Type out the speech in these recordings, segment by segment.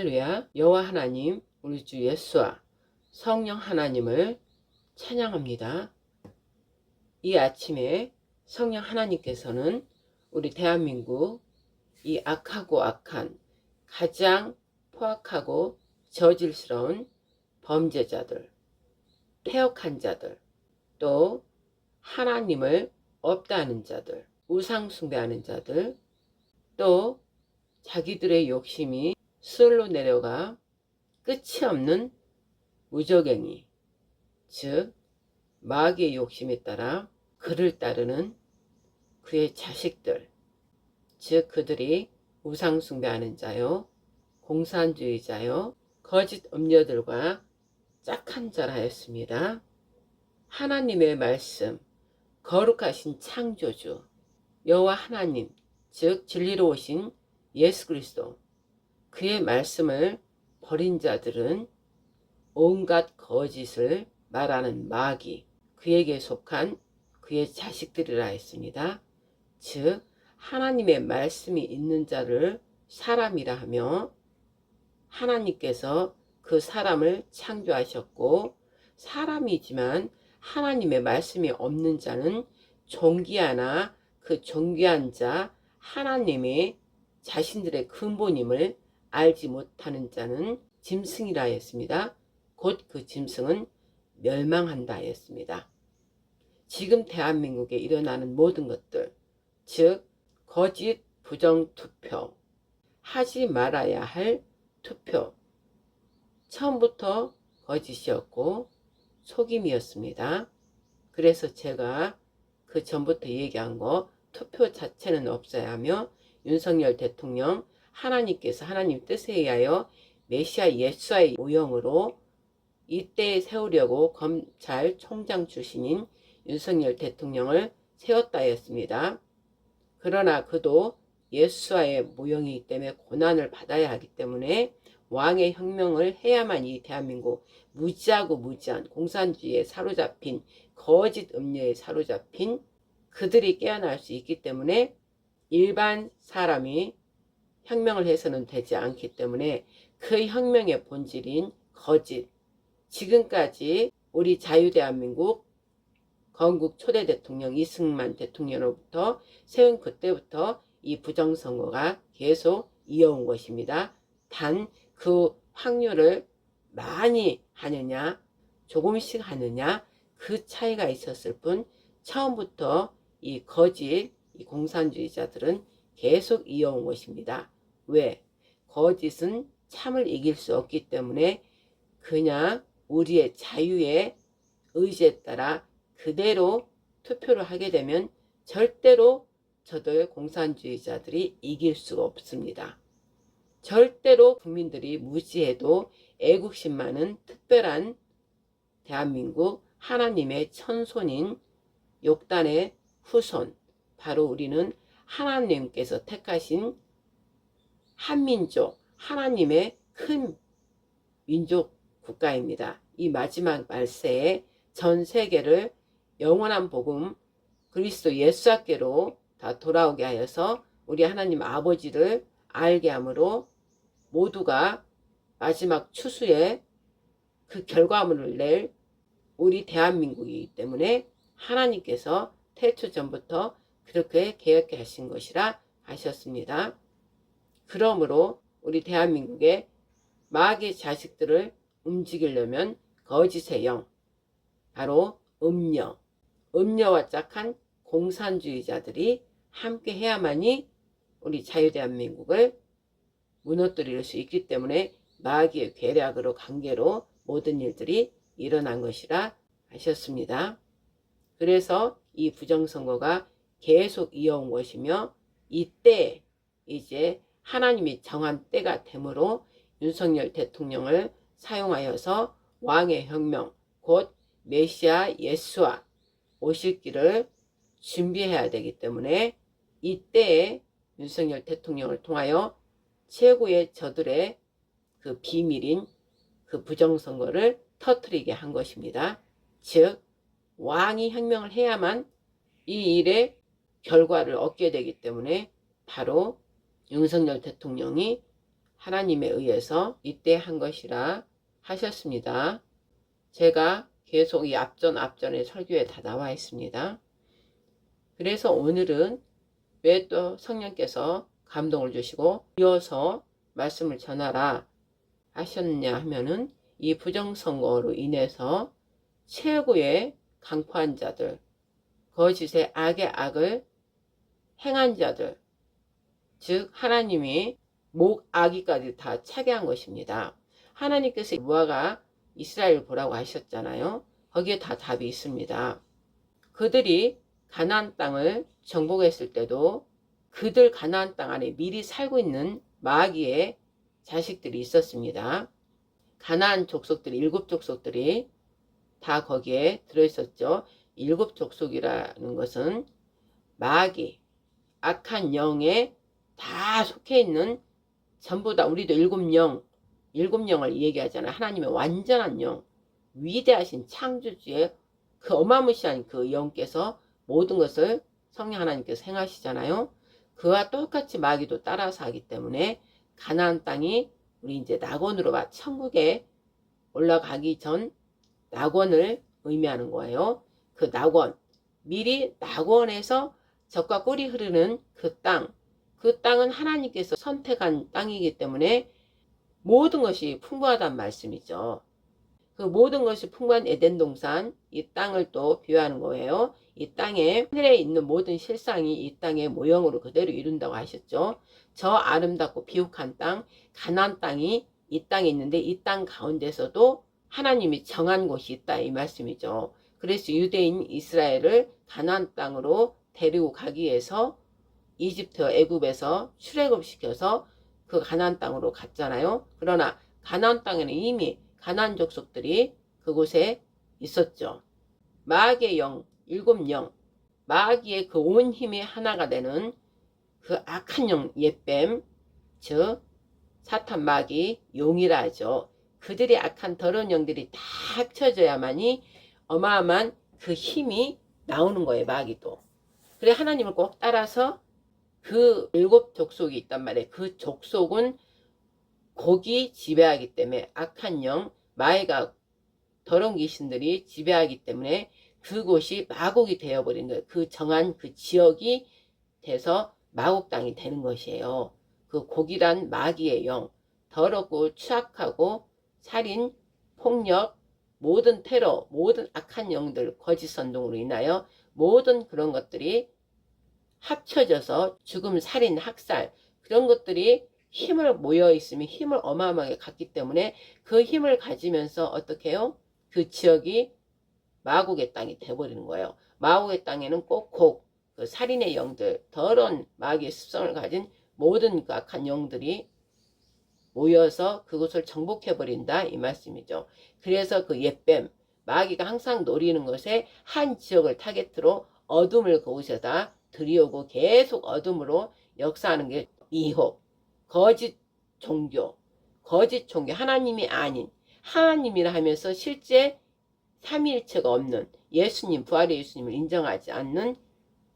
할렐루야. 여호와 하나님, 우리 주 예수와 성령 하나님을 찬양합니다. 이 아침에 성령 하나님께서는 우리 대한민국 이 악하고 악한 가장 포악하고 저질스러운 범죄자들, 폐역한 자들, 또 하나님을 없다 하는 자들, 우상 숭배하는 자들, 또 자기들의 욕심이 수월로 내려가 끝이 없는 무적행위, 즉 마귀의 욕심에 따라 그를 따르는 그의 자식들, 즉 그들이 우상 숭배하는 자요, 공산주의자요, 거짓 음녀들과 짝한 자라였습니다. 하나님의 말씀, 거룩하신 창조주 여호와 하나님, 즉 진리로 오신 예수 그리스도, 그의 말씀을 버린 자들은 온갖 거짓을 말하는 마귀, 그에게 속한 그의 자식들이라 했습니다. 즉 하나님의 말씀이 있는 자를 사람이라 하며, 하나님께서 그 사람을 창조하셨고, 사람이지만 하나님의 말씀이 없는 자는 존귀하나 그 존귀한 자 하나님의 자신들의 근본임을 알지 못하는 자는 짐승이라 했습니다. 곧 그 짐승은 멸망한다 했습니다. 지금 대한민국에 일어나는 모든 것들, 즉 거짓 부정투표, 하지 말아야 할 투표, 처음부터 거짓이었고 속임이었습니다. 그래서 제가 그 전부터 얘기한 거, 투표 자체는 없어야 하며 윤석열 대통령, 하나님께서 하나님 뜻에 의하여 메시아 예수와의 모형으로 이때에 세우려고 검찰총장 출신인 윤석열 대통령을 세웠다 했습니다. 그러나 그도 예수와의 모형이기 때문에 고난을 받아야 하기 때문에 왕의 혁명을 해야만 이 대한민국 무지하고 무지한 공산주의에 사로잡힌, 거짓 음료에 사로잡힌 그들이 깨어날 수 있기 때문에, 일반 사람이 혁명을 해서는 되지 않기 때문에 그 혁명의 본질인 거짓, 지금까지 우리 자유대한민국 건국 초대 대통령 이승만 대통령으로부터 세운 그때부터 이 부정선거가 계속 이어온 것입니다. 단 그 확률을 많이 하느냐 조금씩 하느냐 그 차이가 있었을 뿐, 처음부터 이 거짓, 이 공산주의자들은 계속 이어온 것입니다. 왜? 거짓은 참을 이길 수 없기 때문에 그냥 우리의 자유의 의지에 따라 그대로 투표를 하게 되면 절대로 저들 공산주의자들이 이길 수가 없습니다. 절대로 국민들이 무지해도 애국심 많은 특별한 대한민국 하나님의 천손인 욕단의 후손, 바로 우리는 하나님께서 택하신 한민족, 하나님의 큰 민족 국가입니다. 이 마지막 말세에 전 세계를 영원한 복음 그리스도 예수께로 다 돌아오게 하여서 우리 하나님 아버지를 알게 함으로 모두가 마지막 추수에 그 결과물을 낼 우리 대한민국이기 때문에 하나님께서 태초 전부터 그렇게 계획해 하신 것이라 하셨습니다. 그러므로 우리 대한민국의 마귀의 자식들을 움직이려면 거짓의 영, 바로 음녀, 음녀와 짝한 공산주의자들이 함께 해야만이 우리 자유대한민국을 무너뜨릴 수 있기 때문에 마귀의 계략으로 관계로 모든 일들이 일어난 것이라 하셨습니다. 그래서 이 부정선거가 계속 이어온 것이며, 이때 이제 하나님이 정한 때가 되므로 윤석열 대통령을 사용하여서 왕의 혁명, 곧 메시아 예수와 오실 길을 준비해야 되기 때문에 이때에 윤석열 대통령을 통하여 최고의 저들의 그 비밀인 그 부정선거를 터뜨리게 한 것입니다. 즉 왕이 혁명을 해야만 이 일의 결과를 얻게 되기 때문에 바로 윤석열 대통령이 하나님에 의해서 이때 한 것이라 하셨습니다. 제가 계속 이 앞전의 설교에 다 나와 있습니다. 그래서 오늘은 왜 또 성령께서 감동을 주시고 이어서 말씀을 전하라 하셨느냐 하면은 이 부정선거로 인해서 최고의 강포한 자들, 거짓의 악의 악을 행한 자들, 즉 하나님이 목아기까지 다 차게 한 것입니다. 하나님께서 무화과 이스라엘 보라고 하셨잖아요. 거기에 다 답이 있습니다. 그들이 가나안 땅을 정복했을 때도 그들 가나안 땅 안에 미리 살고 있는 마귀의 자식들이 있었습니다. 가나안 족속들이 7족속들이 다 거기에 들어있었죠. 7족속이라는 것은 마귀, 악한 영에 다 속해 있는 전부 다 우리도 7영을 얘기하잖아요. 하나님의 완전한 영, 위대하신 창조주의 그 어마무시한 그 영께서 모든 것을 성령 하나님께서 행하시잖아요. 그와 똑같이 마귀도 따라서 하기 때문에 가나안 땅이 우리 이제 낙원으로 천국에 올라가기 전 낙원을 의미하는 거예요. 그 낙원, 미리 낙원에서 젖과 꿀이 흐르는 그 땅은 하나님께서 선택한 땅이기 때문에 모든 것이 풍부하단 말씀이죠. 그 모든 것이 풍부한 에덴 동산, 이 땅을 또 비유하는 거예요. 이 땅에 하늘에 있는 모든 실상이 이 땅의 모형으로 그대로 이룬다고 하셨죠. 저 아름답고 비옥한 땅, 가나안 땅이 이 땅에 있는데 이 땅 가운데서도 하나님이 정한 곳이 있다 이 말씀이죠. 그래서 유대인 이스라엘을 가나안 땅으로 데리고 가기 위해서 이집트 애굽에서 출애굽시켜서 그 가나안 땅으로 갔잖아요. 그러나 가나안 땅에는 이미 가나안 족속들이 그곳에 있었죠. 마귀의 영, 7영, 마귀의 그 온 힘이 하나가 되는 그 악한 영, 옛뱀, 즉 사탄 마귀 용이라 하죠. 그들이 악한 더러운 영들이 다 합쳐져야만이 어마어마한 그 힘이 나오는 거예요. 마귀도. 그래 하나님을 꼭 따라서 그 7족속이 있단 말이에요. 그 족속은 곡이 지배하기 때문에 악한 영, 마귀가 더러운 귀신들이 지배하기 때문에 그곳이 마곡이 되어버린 거예요. 그 정한 그 지역이 돼서 마곡 땅이 되는 것이에요. 그 곡이란 마귀의 영, 더럽고 추악하고 살인, 폭력, 모든 테러, 모든 악한 영들, 거짓 선동으로 인하여 모든 그런 것들이 합쳐져서 죽음, 살인, 학살 그런 것들이 힘을 모여 있으면 힘을 어마어마하게 갖기 때문에 그 힘을 가지면서 어떻게 해요? 그 지역이 마곡의 땅이 돼버리는 거예요. 마곡의 땅에는 꼭 그 살인의 영들, 더러운 마귀의 습성을 가진 모든 그 악한 영들이 모여서 그곳을 정복해버린다 이 말씀이죠. 그래서 그 옛뱀, 마귀가 항상 노리는 것에 한 지역을 타겟으로 어둠을 그곳에다 들이오고 계속 어둠으로 역사하는 게 이혹, 거짓 종교, 하나님이 아닌 하나님이라 하면서 실제 삼위일체가 없는 예수님, 부활의 예수님을 인정하지 않는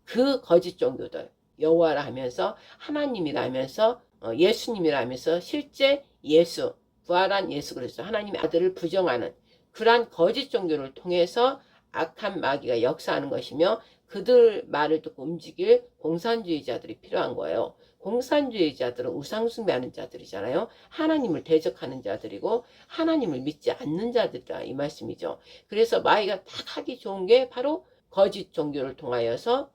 그 거짓 종교들, 여호와라 하면서 하나님이라 하면서 예수님이라 하면서 실제 예수, 부활한 예수 그리스도 하나님의 아들을 부정하는 그러한 거짓 종교를 통해서 악한 마귀가 역사하는 것이며 그들 말을 듣고 움직일 공산주의자들이 필요한 거예요. 공산주의자들은 우상숭배하는 자들이잖아요. 하나님을 대적하는 자들이고 하나님을 믿지 않는 자들이다 이 말씀이죠. 그래서 마귀가 딱 하기 좋은 게 바로 거짓 종교를 통하여서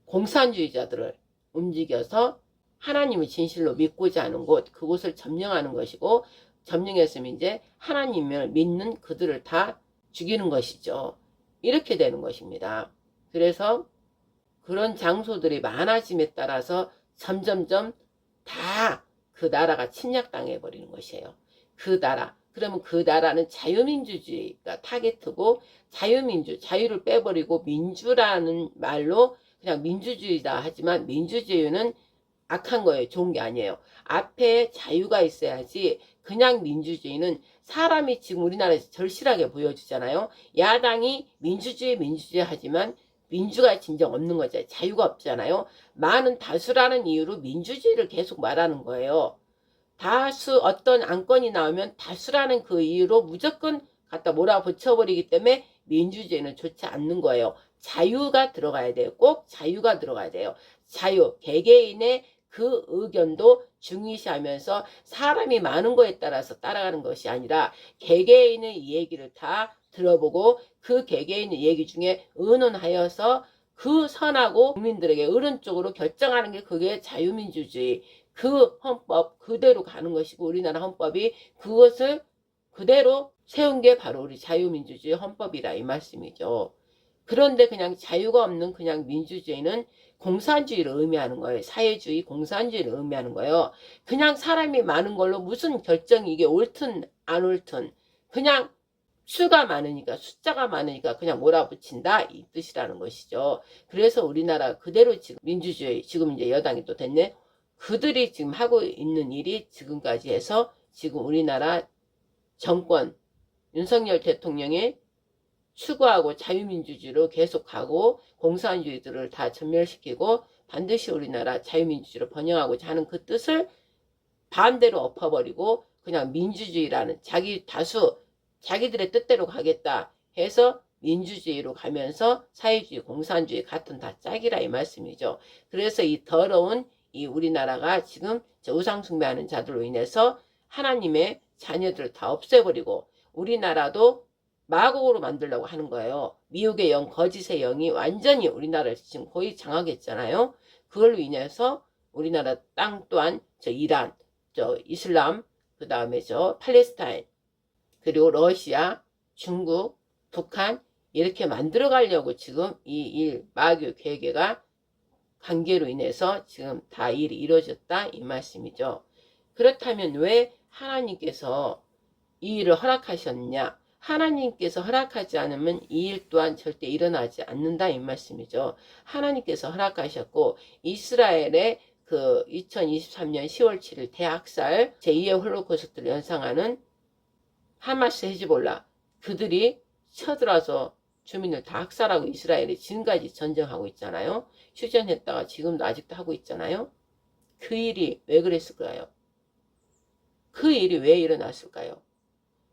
공산주의자들을 움직여서 하나님을 진실로 믿고자 하는 곳, 그곳을 점령하는 것이고 점령했으면 이제 하나님을 믿는 그들을 다 죽이는 것이죠. 이렇게 되는 것입니다. 그래서 그런 장소들이 많아짐에 따라서 점점점 다 그 나라가 침략당해 버리는 것이에요. 그 나라. 그러면 그 나라는 자유민주주의가 타겟이고 자유를 빼버리고 민주라는 말로 그냥 민주주의다 하지만 민주주의는 악한 거예요. 좋은 게 아니에요. 앞에 자유가 있어야지 그냥 민주주의는 사람이 지금 우리나라에서 절실하게 보여주잖아요. 야당이 민주주의 하지만 민주가 진정 없는 거죠. 자유가 없잖아요. 많은 다수라는 이유로 민주주의를 계속 말하는 거예요. 다수 어떤 안건이 나오면 다수라는 그 이유로 무조건 갖다 몰아붙여버리기 때문에 민주주의는 좋지 않는 거예요. 자유가 들어가야 돼요. 꼭 자유가 들어가야 돼요. 자유, 개개인의 그 의견도 중요시하면서 사람이 많은 거에 따라서 따라가는 것이 아니라 개개인의 얘기를 다 들어보고 그 개개인의 얘기 중에 의논하여서 그 선하고 국민들에게 옳은 쪽으로 결정하는 게 그게 자유민주주의. 그 헌법 그대로 가는 것이고 우리나라 헌법이 그것을 그대로 세운 게 바로 우리 자유민주주의 헌법이라 이 말씀이죠. 그런데 그냥 자유가 없는 그냥 민주주의는 공산주의를 의미하는 거예요. 사회주의, 공산주의를 의미하는 거예요. 그냥 사람이 많은 걸로 무슨 결정이 이게 옳든 안 옳든 그냥 수가 많으니까 숫자가 많으니까 그냥 몰아붙인다 이 뜻이라는 것이죠. 그래서 우리나라 그대로 지금 민주주의 지금 이제 여당이 또 됐네. 그들이 지금 하고 있는 일이 지금까지 해서 지금 우리나라 정권 윤석열 대통령이 추구하고 자유민주주의로 계속하고 공산주의들을 다 전멸시키고 반드시 우리나라 자유민주주의로 번영하고자 하는 그 뜻을 반대로 엎어버리고 그냥 민주주의라는 자기 다수 자기들의 뜻대로 가겠다 해서 민주주의로 가면서 사회주의 공산주의 같은 다 짝이라 이 말씀이죠. 그래서 이 더러운 이 우리나라가 지금 우상 숭배하는 자들로 인해서 하나님의 자녀들을 다 없애버리고 우리나라도 마곡으로 만들려고 하는 거예요. 미혹의 영, 거짓의 영이 완전히 우리나라를 지금 거의 장악했잖아요. 그걸로 인해서 우리나라 땅 또한 저 이란, 저 이슬람, 그 다음에 저 팔레스타인, 그리고 러시아, 중국, 북한 이렇게 만들어 가려고 지금 이 일, 마귀 괴계가 관계로 인해서 지금 다 일이 이루어졌다 이 말씀이죠. 그렇다면 왜 하나님께서 이 일을 허락하셨냐? 하나님께서 허락하지 않으면 이 일 또한 절대 일어나지 않는다 이 말씀이죠. 하나님께서 허락하셨고 이스라엘의 그 2023년 10월 7일 대학살 제2의 홀로코스트를 연상하는 하마스 헤즈볼라 그들이 쳐들어서 주민을 다 학살하고 이스라엘이 지금까지 전쟁하고 있잖아요. 휴전했다가 지금도 아직도 하고 있잖아요. 그 일이 왜 그랬을까요? 그 일이 왜 일어났을까요?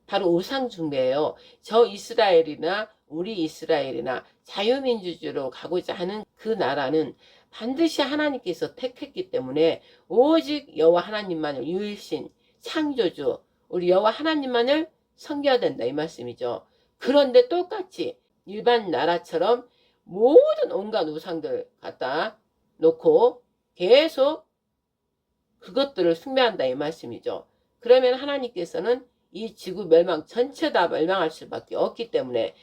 바로 우상숭배예요. 저 이스라엘이나 우리 이스라엘이나 자유민주주의로 가고자 하는 그 나라는 반드시 하나님께서 택했기 때문에 오직 여호와 하나님만을 유일신 창조주 우리 여호와 하나님만을 섬겨야 된다 이 말씀이죠. 그런데 똑같이 일반 나라처럼 모든 온갖 우상들 갖다 놓고 계속 그것들을 숭배한다 이 말씀이죠. 그러면 하나님께서는 이 지구 멸망 전체 다 멸망할 수밖에 없기 때문에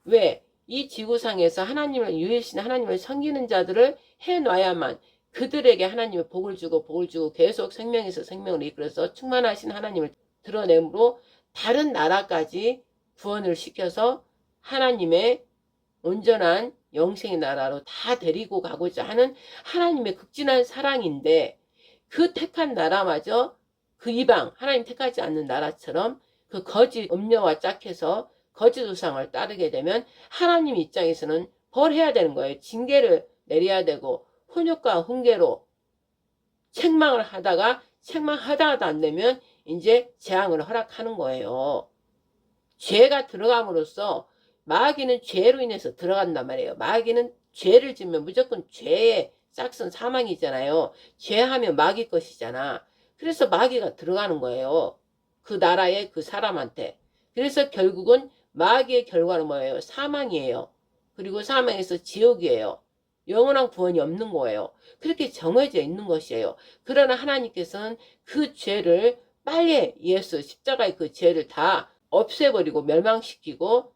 왜 이 지구상에서 하나님을 유일신 하나님을 섬기는 자들을 해놔야만 그들에게 하나님의 복을 주고 계속 생명에서 생명을 이끌어서 충만하신 하나님을 드러내므로 다른 나라까지 구원을 시켜서 하나님의 온전한 영생의 나라로 다 데리고 가고자 하는 하나님의 극진한 사랑인데 그 택한 나라마저 그 이방 하나님 택하지 않는 나라처럼 그 거짓 음료와 짝해서 거짓 우상을 따르게 되면 하나님 입장에서는 벌해야 되는 거예요. 징계를 내려야 되고 혼욕과 훈계로 책망을 하다가 책망하다가도 안 되면 이제 재앙을 허락하는 거예요. 죄가 들어감으로써 마귀는 죄로 인해서 들어간단 말이에요. 마귀는 죄를 지면 무조건 죄의 짝은 사망이잖아요. 죄하면 마귀 것이잖아. 그래서 마귀가 들어가는 거예요. 그 나라의 그 사람한테. 그래서 결국은 마귀의 결과는 뭐예요? 사망이에요. 그리고 사망에서 지옥이에요. 영원한 구원이 없는 거예요. 그렇게 정해져 있는 것이에요. 그러나 하나님께서는 그 죄를 빨리 예수 십자가의 그 죄를 다 없애버리고 멸망시키고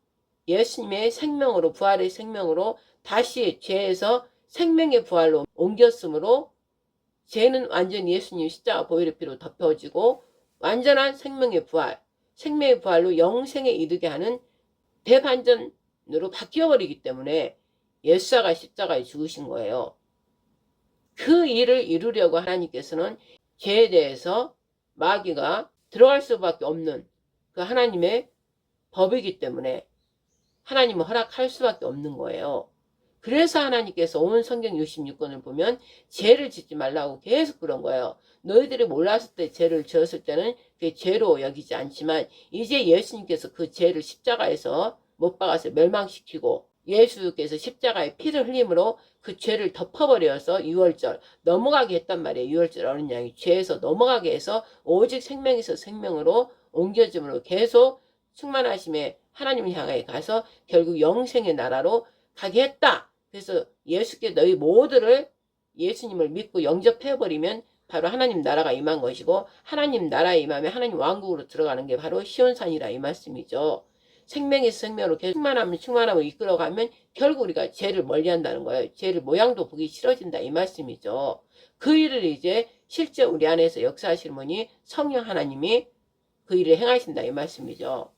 예수님의 생명으로 부활의 생명으로 다시 죄에서 생명의 부활로 옮겼으므로 죄는 완전히 예수님 십자가 보혈의 피로 덮여지고 완전한 생명의 부활, 생명의 부활로 영생에 이르게 하는 대반전으로 바뀌어버리기 때문에 예수가 십자가에 죽으신 거예요. 그 일을 이루려고 하나님께서는 죄에 대해서 마귀가 들어갈 수밖에 없는 그 하나님의 법이기 때문에 하나님은 허락할 수밖에 없는 거예요. 그래서 하나님께서 온 성경 66권을 보면 죄를 짓지 말라고 계속 그런 거예요. 너희들이 몰랐을 때 죄를 지었을 때는 그게 죄로 여기지 않지만 이제 예수님께서 그 죄를 십자가에서 못 박아서 멸망시키고 예수께서 십자가에 피를 흘림으로 그 죄를 덮어버려서 유월절 넘어가게 했단 말이에요. 유월절 어린 양이 죄에서 넘어가게 해서 오직 생명에서 생명으로 옮겨짐으로 계속 충만하심에 하나님을 향하여 가서 결국 영생의 나라로 가게 했다. 그래서 예수께 너희 모두를 예수님을 믿고 영접해버리면 바로 하나님 나라가 임한 것이고 하나님 나라에 임하면 하나님 왕국으로 들어가는 게 바로 시온산이라 이 말씀이죠. 생명에서 생명으로 계속 충만함을 이끌어가면 결국 우리가 죄를 멀리한다는 거예요. 죄를 모양도 보기 싫어진다 이 말씀이죠. 그 일을 이제 실제 우리 안에서 역사하시는 분이 성령 하나님이 그 일을 행하신다 이 말씀이죠.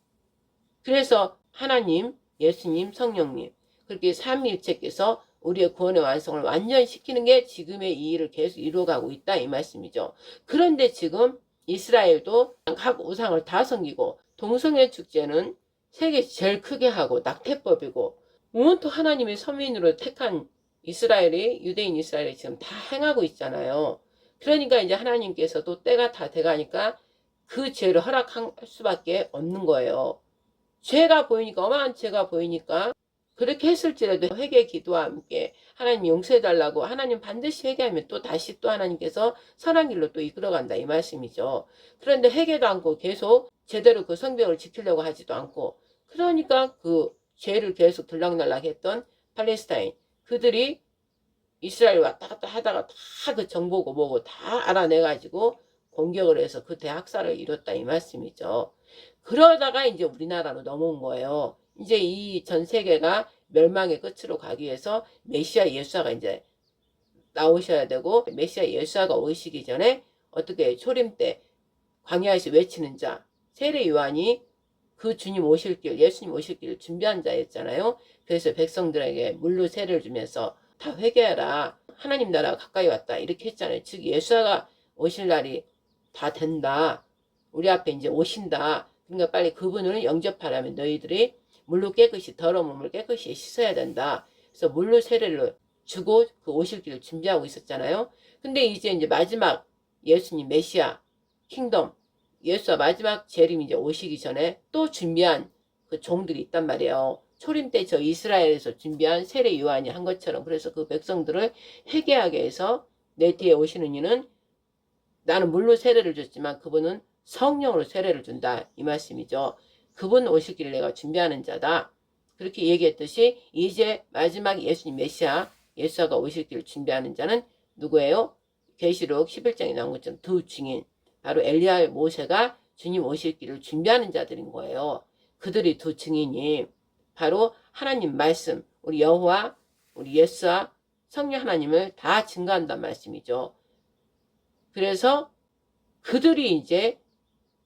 그래서 하나님, 예수님, 성령님 그렇게 삼위일체께서 우리의 구원의 완성을 완전시키는 게 지금의 이 일을 계속 이루어가고 있다 이 말씀이죠. 그런데 지금 이스라엘도 각 우상을 다 섬기고 동성애 축제는 세계 제일 크게 하고 낙태법이고 온통 하나님의 서민으로 택한 이스라엘이 유대인 이스라엘이 지금 다 행하고 있잖아요. 그러니까 이제 하나님께서도 때가 다 돼가니까 그 죄를 허락할 수밖에 없는 거예요. 죄가 보이니까 어마한 죄가 보이니까 그렇게 했을지라도 회개 기도와 함께 하나님 용서해달라고 하나님 반드시 회개하면 또 다시 또 하나님께서 선한 길로 또 이끌어간다 이 말씀이죠. 그런데 회개도 않고 계속 제대로 그 성벽을 지키려고 하지도 않고 그러니까 그 죄를 계속 들락날락 했던 팔레스타인 그들이 이스라엘 왔다 갔다 하다가 다 그 정보고 뭐고 다 알아내가지고 공격을 해서 그 대학살을 이뤘다 이 말씀이죠. 그러다가 이제 우리나라로 넘어온 거예요. 이제 이 전 세계가 멸망의 끝으로 가기 위해서 메시아 예수아가 이제 나오셔야 되고 메시아 예수아가 오시기 전에 어떻게 초림 때 광야에서 외치는 자 세례 요한이 그 주님 오실 길 예수님 오실 길을 준비한 자였잖아요. 그래서 백성들에게 물로 세례를 주면서 다 회개하라 하나님 나라가 가까이 왔다 이렇게 했잖아요. 즉 예수아가 오실 날이 다 된다. 우리 앞에 이제 오신다. 그러니까 빨리 그분을 영접하려면 너희들이 물로 깨끗이 더러운 몸을 깨끗이 씻어야 된다. 그래서 물로 세례를 주고 그 오실 길을 준비하고 있었잖아요. 근데 이제 마지막 예수님 메시아 킹덤 예수와 마지막 재림 이제 오시기 전에 또 준비한 그 종들이 있단 말이에요. 초림 때 저 이스라엘에서 준비한 세례 요한이 한 것처럼 그래서 그 백성들을 회개하게 해서 내 뒤에 오시는 이는 나는 물로 세례를 줬지만 그분은 성령으로 세례를 준다 이 말씀이죠. 그분 오실 길을 내가 준비하는 자다. 그렇게 얘기했듯이 이제 마지막 예수님 메시아 예수가 오실 길을 준비하는 자는 누구예요? 계시록 11장에 나온 것처럼 두 증인 바로 엘리야 모세가 주님 오실 길을 준비하는 자들인 거예요. 그들이 두 증인이 바로 하나님 말씀 우리 여호와 우리 예수와 성령 하나님을 다 증거한단 말씀이죠. 그래서 그들이 이제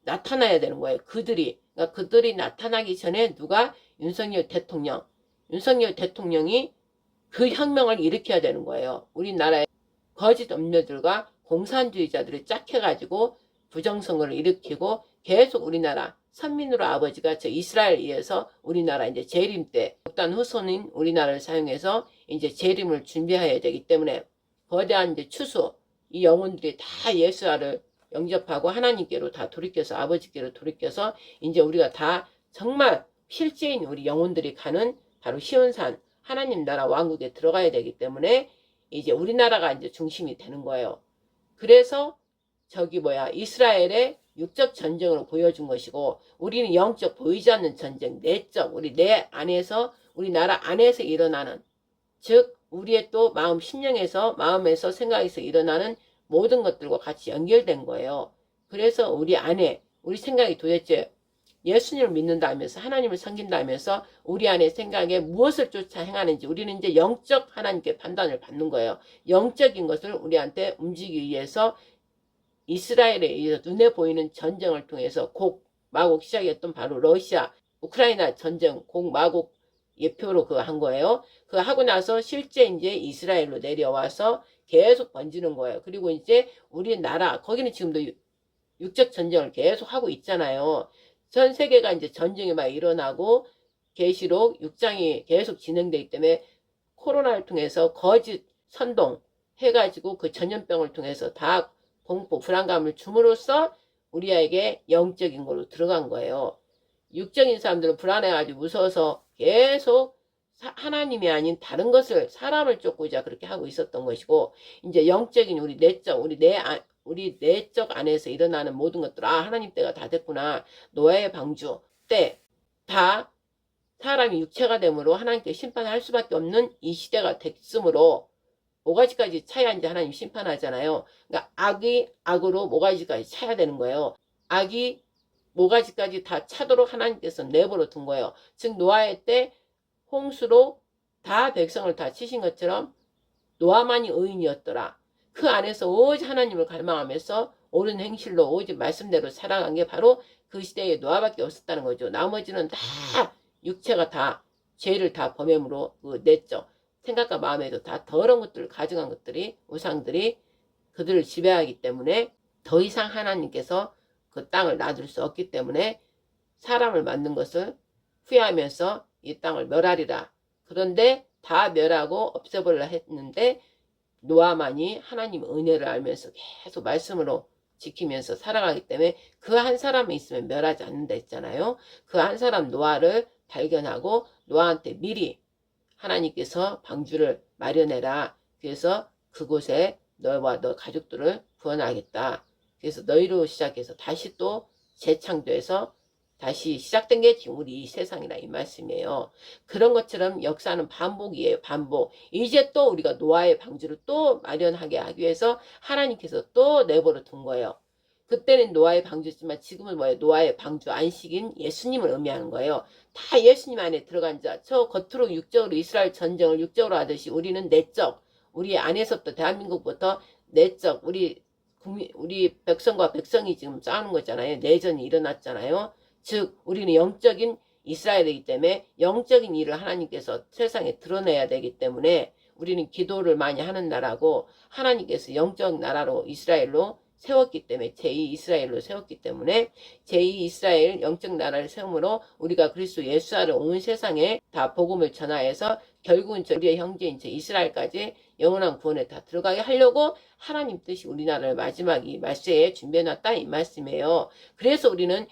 나타나야 되는 거예요. 그러니까 그들이 나타나기 전에 누가 윤석열 대통령이 그 혁명을 일으켜야 되는 거예요. 우리나라의 거짓 음료들과 공산주의자들이 짝해가지고 부정선거를 일으키고 계속 우리나라 선민으로 아버지가 저 이스라엘에 의해서 우리나라 이제 재림 때 극단 후손인 우리나라를 사용해서 이제 재림을 준비해야 되기 때문에 거대한 이제 추수 이 영혼들이 다 예수아를 영접하고 하나님께로 다 돌이켜서 아버지께로 돌이켜서 이제 우리가 다 정말 실제인 우리 영혼들이 가는 바로 시온산 하나님 나라 왕국에 들어가야 되기 때문에 이제 우리나라가 이제 중심이 되는 거예요. 그래서 이스라엘의 육적 전쟁으로 보여준 것이고 우리는 영적 보이지 않는 전쟁 내적 우리 내 안에서 우리나라 안에서 일어나는 즉 우리의 또 마음 심령에서 마음에서 생각에서 일어나는 모든 것들과 같이 연결된 거예요. 그래서 우리 안에 우리 생각이 도대체 예수님을 믿는다 하면서 하나님을 섬긴다 하면서 우리 안에 생각에 무엇을 쫓아 행하는지 우리는 이제 영적 하나님께 판단을 받는 거예요. 영적인 것을 우리한테 움직이기 위해서 이스라엘에 의해서 눈에 보이는 전쟁을 통해서 마곡 시작했던 바로 러시아 우크라이나 전쟁 마곡 예표로 그거 한 거예요. 그거 하고 나서 실제 이제 이스라엘로 내려와서 계속 번지는 거예요. 그리고 이제 우리나라 거기는 지금도 육적 전쟁을 계속 하고 있잖아요. 전 세계가 이제 전쟁이 막 일어나고 계시록 6장이 계속 진행되기 때문에 코로나를 통해서 거짓 선동 해가지고 그 전염병을 통해서 다 공포, 불안감을 줌으로써 우리에게 영적인 걸로 들어간 거예요. 육적인 사람들은 불안해가지고 무서워서 계속 하나님이 아닌 다른 것을, 사람을 쫓고자 그렇게 하고 있었던 것이고, 이제 영적인 우리 내적, 우리 내적 안에서 일어나는 모든 것들, 하나님 때가 다 됐구나. 노아의 방주 때 다 사람이 육체가 되므로 하나님께 심판할 수밖에 없는 이 시대가 됐으므로 모가지까지 차야 이제 하나님 심판하잖아요. 그러니까 악이 악으로 모가지까지 차야 되는 거예요. 악이 모가지까지 다 차도록 하나님께서 내버려 둔 거예요. 즉 노아의 때 홍수로 다 백성을 다 치신 것처럼 노아만이 의인이었더라. 그 안에서 오직 하나님을 갈망하면서 옳은 행실로 오직 말씀대로 살아간 게 바로 그 시대에 노아밖에 없었다는 거죠. 나머지는 다 육체가 다 죄를 다 범함으로 그 내적 생각과 마음에도 다 더러운 것들을 가져간 것들이, 우상들이 그들을 지배하기 때문에 더 이상 하나님께서 그 땅을 놔둘 수 없기 때문에 사람을 만든 것을 후회하면서 이 땅을 멸하리라. 그런데 다 멸하고 없애버리려 했는데 노아만이 하나님 은혜를 알면서 계속 말씀으로 지키면서 살아가기 때문에 그 한 사람이 있으면 멸하지 않는다 했잖아요. 그 한 사람 노아를 발견하고 노아한테 미리 하나님께서 방주를 마련해라. 그래서 그곳에 너와 너 가족들을 구원하겠다. 그래서 너희로 시작해서 다시 또 재창조해서 다시 시작된 게 지금 우리 이 세상이라 이 말씀이에요. 그런 것처럼 역사는 반복이에요. 반복. 이제 또 우리가 노아의 방주를 또 마련하게 하기 위해서 하나님께서 또 내버려 둔 거예요. 그때는 노아의 방주지만 지금은 뭐예요? 노아의 방주, 안식인 예수님을 의미하는 거예요. 다 예수님 안에 들어간 자. 저 겉으로 육적으로 이스라엘 전쟁을 육적으로 하듯이 우리는 내적, 우리 안에서부터 대한민국부터 내적, 우리 백성과 백성이 지금 싸우는 거잖아요. 내전이 일어났잖아요. 즉 우리는 영적인 이스라엘이기 때문에 영적인 일을 하나님께서 세상에 드러내야 되기 때문에 우리는 기도를 많이 하는 나라고, 하나님께서 영적 나라로 이스라엘로 세웠기 때문에, 제2 이스라엘로 세웠기 때문에 제2 이스라엘 영적 나라를 세움으로 우리가 그리스도 예수를 온 세상에 다 복음을 전하여서 결국은 우리의 형제인 제 이스라엘까지 영원한 구원에 다 들어가게 하려고 하나님 뜻이 우리나라를 마지막 이 말세에 준비해놨다 이 말씀이에요. 그래서 우리는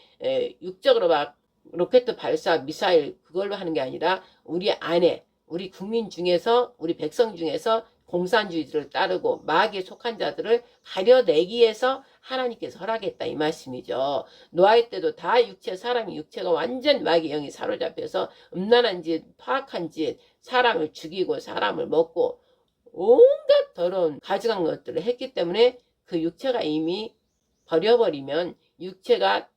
육적으로 막 로켓 발사 미사일 그걸로 하는 게 아니라 우리 안에, 우리 국민 중에서, 우리 백성 중에서 공산주의를 따르고 마귀에 속한 자들을 가려내기 위해서 하나님께서 허락했다 이 말씀이죠. 노아의 때도 다 사람이 육체가 완전 마귀 영이 사로잡혀서 음란한 짓, 파악한 짓, 사람을 죽이고 사람을 먹고 온갖 더러운 가증한 것들을 했기 때문에 그 육체가 이미 버려버리면, 육체가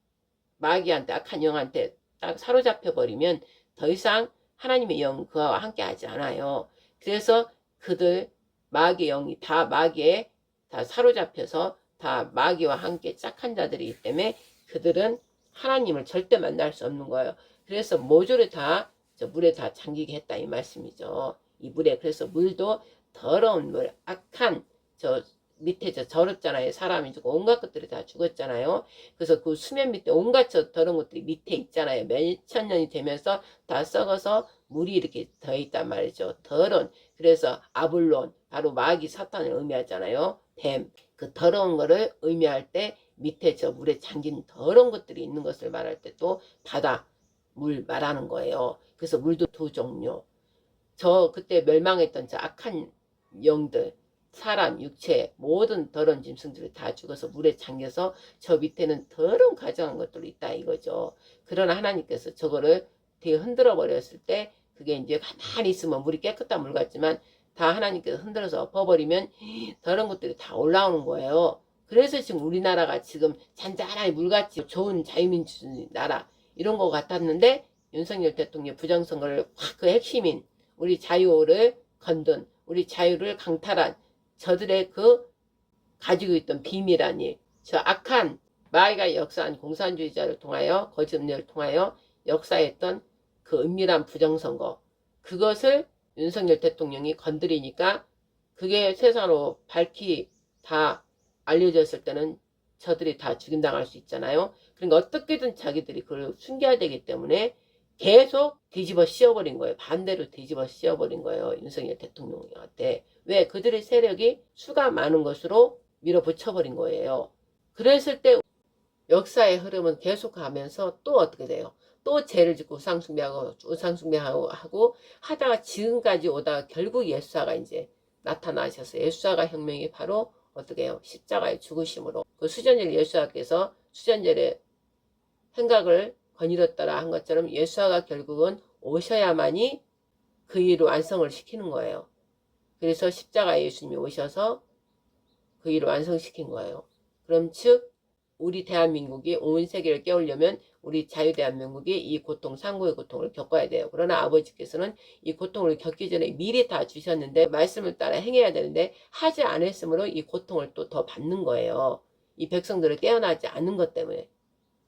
마귀한테, 악한 영한테 딱 사로잡혀 버리면 더 이상 하나님의 영 그와 함께 하지 않아요. 그래서 그들 마귀의 영이 다 마귀에 다 사로잡혀서 다 마귀와 함께 짝한 자들이기 때문에 그들은 하나님을 절대 만날 수 없는 거예요. 그래서 모조리 다 저 물에 다 잠기게 했다 이 말씀이죠. 이 물에. 그래서 물도 더러운 물, 악한 저 밑에 저 절었잖아요. 사람이 죽고 온갖 것들이 다 죽었잖아요. 그래서 그 수면 밑에 온갖 저 더러운 것들이 밑에 있잖아요. 몇천 년이 되면서 다 썩어서 물이 이렇게 더 있단 말이죠. 더러운. 그래서 아블론, 바로 마귀 사탄을 의미하잖아요. 뱀. 그 더러운 거를 의미할 때 밑에 저 물에 잠긴 더러운 것들이 있는 것을 말할 때 또 바다, 물 말하는 거예요. 그래서 물도 두 종류. 저 그때 멸망했던 저 악한 영들, 사람, 육체, 모든 더러운 짐승들이 다 죽어서 물에 잠겨서 저 밑에는 더러운 가정한 것들이 있다 이거죠. 그러나 하나님께서 저거를 되게 흔들어 버렸을 때 그게 이제 가만히 있으면 물이 깨끗한 물 같지만 다 하나님께서 흔들어서 엎어버리면 더러운 것들이 다 올라오는 거예요. 그래서 지금 우리나라가 지금 잔잔하게 물같이 좋은 자유민주주의 나라 이런 거 같았는데 윤석열 대통령 부정선거를 확 그 핵심인 우리 자유를 건든, 우리 자유를 강탈한 저들의 그 가지고 있던 비밀한 일, 저 악한 마귀가 역사한 공산주의자를 통하여, 거짓 은혜를 통하여 역사했던 그 은밀한 부정선거, 그것을 윤석열 대통령이 건드리니까 그게 세상으로 밝히 다 알려졌을 때는 저들이 다 죽임당할 수 있잖아요. 그러니까 어떻게든 자기들이 그걸 숨겨야 되기 때문에 계속 뒤집어 씌워버린 거예요. 반대로 뒤집어 씌워버린 거예요. 윤석열 대통령한테. 왜? 그들의 세력이 수가 많은 것으로 밀어붙여버린 거예요. 그랬을 때 역사의 흐름은 계속 가면서 또 어떻게 돼요? 또 죄를 짓고 우상숭배하고 하다가 지금까지 오다가 결국 예수아가 이제 나타나셔서 예수아가 혁명이 바로 어떻게 해요? 십자가의 죽으심으로 그 수전절 예수아께서 수전절의 생각을 거닐었더라 한 것처럼 예수아가 결국은 오셔야만이 그 일을 완성을 시키는 거예요. 그래서 십자가에 예수님이 오셔서 그 일을 완성시킨 거예요. 그럼 즉 우리 대한민국이 온 세계를 깨우려면 우리 자유대한민국이 이 고통, 상고의 고통을 겪어야 돼요. 그러나 아버지께서는 이 고통을 겪기 전에 미리 다 주셨는데 말씀을 따라 행해야 되는데 하지 않았으므로 이 고통을 또 더 받는 거예요. 이 백성들을 깨어나지 않는 것 때문에.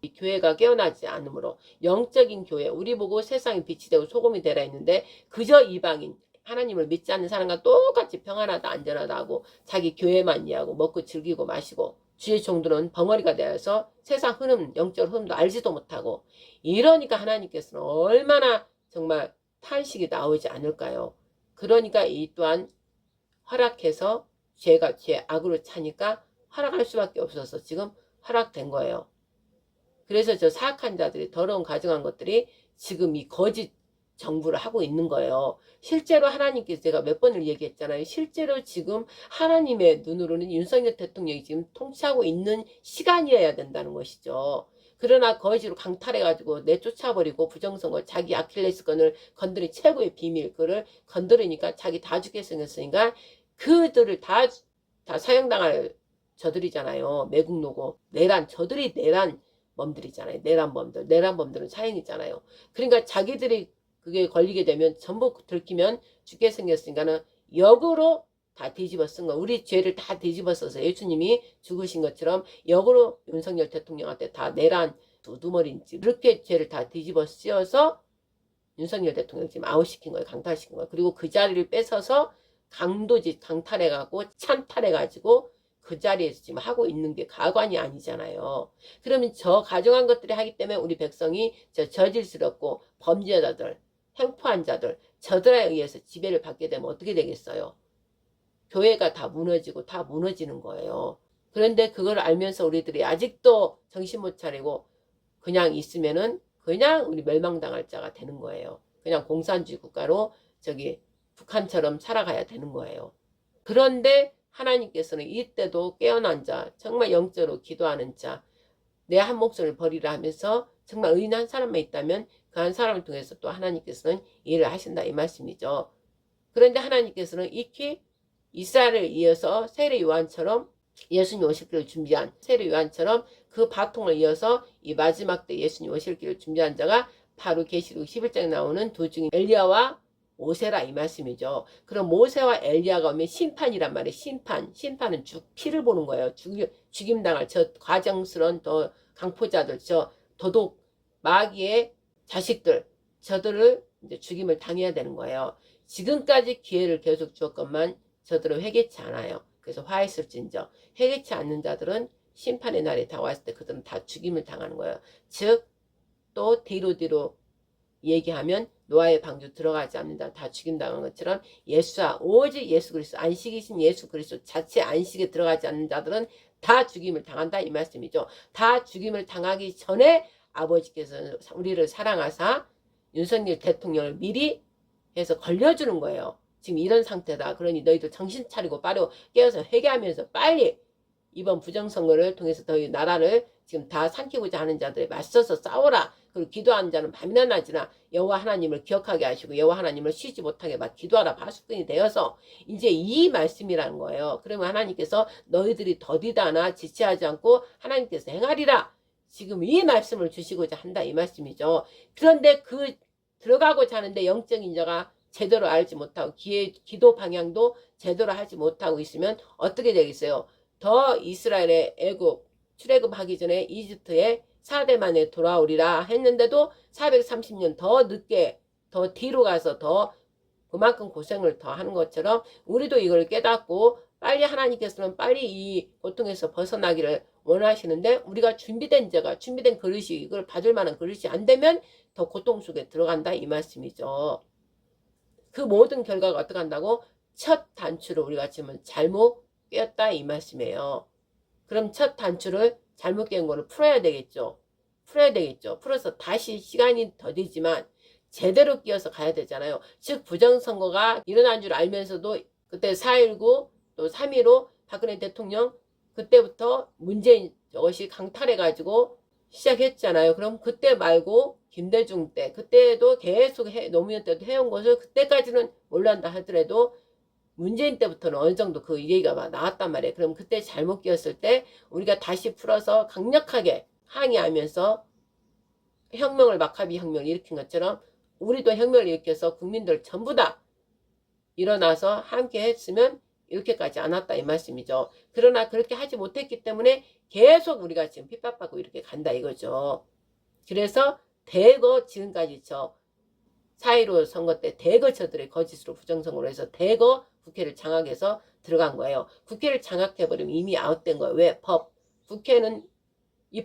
이 교회가 깨어나지 않으므로 영적인 교회 우리 보고 세상이 빛이 되고 소금이 되라 했는데 그저 이방인 하나님을 믿지 않는 사람과 똑같이 평안하다 안전하다 하고 자기 교회만 이해하고 먹고 즐기고 마시고 주의 종들은 벙어리가 되어서 세상 흐름 영적 흐름도 알지도 못하고 이러니까 하나님께서는 얼마나 정말 탄식이 나오지 않을까요. 그러니까 이 또한 허락해서 죄가 죄 악으로 차니까 허락할 수밖에 없어서 지금 허락된 거예요. 그래서 저 사악한 자들이 더러운 가증한 것들이 지금 이 거짓 정부를 하고 있는 거예요. 실제로 하나님께서 제가 몇 번을 얘기했잖아요. 실제로 지금 하나님의 눈으로는 윤석열 대통령이 지금 통치하고 있는 시간이어야 된다는 것이죠. 그러나 거짓으로 강탈해가지고 내쫓아버리고 부정선거 자기 아킬레스건을 건드린 최고의 비밀 그를 건드리니까 자기 다 죽게 생겼으니까 그들을 다 사형당할 저들이잖아요. 매국노고 내란 저들이 내란 범들이잖아요. 내란 범들은 사형이잖아요. 그러니까 자기들이 그게 걸리게 되면 전부 들키면 죽게 생겼으니까는 역으로 다 뒤집어 쓴 거. 우리 죄를 다 뒤집어 써서 예수님이 죽으신 것처럼 역으로 윤석열 대통령한테 다 내란 두두머리인지 이렇게 죄를 다 뒤집어 씌워서 윤석열 대통령 지금 아웃시킨 거예요. 강탈시킨 거예요. 그리고 그 자리를 뺏어서 강도짓 강탈해가고 찬탈해가지고 그 자리에서 지금 하고 있는 게 가관이 아니잖아요. 그러면 저 가정한 것들이 하기 때문에 우리 백성이 저질스럽고 범죄자들, 행포한 자들, 저들에 의해서 지배를 받게 되면 어떻게 되겠어요? 교회가 다 무너지고 다 무너지는 거예요. 그런데 그걸 알면서 우리들이 아직도 정신 못 차리고 그냥 있으면은 그냥 우리 멸망당할 자가 되는 거예요. 그냥 공산주의 국가로 북한처럼 살아가야 되는 거예요. 그런데 하나님께서는 이때도 깨어난 자, 정말 영적으로 기도하는 자, 내 한 목숨을 버리라 하면서 정말 의인한 사람만 있다면 그 한 사람을 통해서 또 하나님께서는 일을 하신다 이 말씀이죠. 그런데 하나님께서는 익히 이스라엘을 이어서 세례 요한처럼 예수님 오실 길을 준비한 세례 요한처럼 그 바통을 이어서 이 마지막 때 예수님 오실 길을 준비한 자가 바로 계시록 11장에 나오는 두 중인 엘리야와 모세라 이 말씀이죠. 그럼 모세와 엘리야가 오면 심판이란 말이에요. 심판은 피를 보는 거예요. 죽임당할 저 과정스러운 더 강포자들, 저 도둑 마귀의 자식들, 저들을 이제 죽임을 당해야 되는 거예요. 지금까지 기회를 계속 주었건만 저들은 회개치 않아요. 그래서 화했을진저 회개치 않는 자들은 심판의 날이 다가왔을 때 그들은 다 죽임을 당하는 거예요. 즉 또 뒤로 얘기하면 노아의 방주 들어가지 않는 자 다 죽임당한 것처럼 예수와 오직 예수 그리스도 안식이신 예수 그리스도 자체 안식에 들어가지 않는 자들은 다 죽임을 당한다 이 말씀이죠. 다 죽임을 당하기 전에 아버지께서 우리를 사랑하사 윤석열 대통령을 미리 해서 걸려주는 거예요. 지금 이런 상태다. 그러니 너희들 정신 차리고 빠르고 깨어서 회개하면서 빨리 이번 부정선거를 통해서 너희 나라를 지금 다 삼키고자 하는 자들에 맞서서 싸워라. 그리고 기도하는 자는 밤이나 낮이나 여호와 하나님을 기억하게 하시고 여호와 하나님을 쉬지 못하게 막 기도하라 파수꾼이 되어서 이제 이 말씀이라는 거예요. 그러면 하나님께서 너희들이 더디다나 지체하지 않고 하나님께서 행하리라. 지금 이 말씀을 주시고자 한다 이 말씀이죠. 그런데 그 들어가고자 하는데 영적인 자가 제대로 알지 못하고 기도 방향도 제대로 하지 못하고 있으면 어떻게 되겠어요? 더 이스라엘의 출애굽하기 전에 이집트에 4대 만에 돌아오리라 했는데도 430년 더 늦게 더 뒤로 가서 더 그만큼 고생을 더 하는 것처럼 우리도 이걸 깨닫고 빨리 하나님께서는 빨리 이 고통에서 벗어나기를 원하시는데 우리가 준비된 그릇이 이걸 받을 만한 그릇이 안 되면 더 고통 속에 들어간다 이 말씀이죠. 그 모든 결과가 어떻게 한다고? 첫 단추를 우리가 지금 잘못 꿰었다 이 말씀이에요. 그럼 첫 단추를 잘못 깬 거를 풀어야 되겠죠. 풀어서 다시 시간이 더디지만 제대로 끼어서 가야 되잖아요. 즉 부정선거가 일어난 줄 알면서도 그때 4.19 또 3.15 박근혜 대통령 그때부터 문재인 저것이 강탈해가지고 시작했잖아요. 그럼 그때 말고 김대중 때 그때도 계속 노무현 때도 해온 것을 그때까지는 몰란다 하더라도 문재인 때부터는 어느 정도 그 얘기가 막 나왔단 말이에요. 그럼 그때 잘못 끼었을 때 우리가 다시 풀어서 강력하게 항의하면서 혁명을 마카비 혁명을 일으킨 것처럼 우리도 혁명을 일으켜서 국민들 전부 다 일어나서 함께 했으면 이렇게까지 안 왔다 이 말씀이죠. 그러나 그렇게 하지 못했기 때문에 계속 우리가 지금 핍박받고 이렇게 간다 이거죠. 그래서 대거 지금까지 4.15 선거 때 대거 저들의 거짓으로 부정선거로 해서 대거 국회를 장악해서 들어간 거예요. 국회를 장악해버리면 이미 아웃된 거예요. 왜? 국회는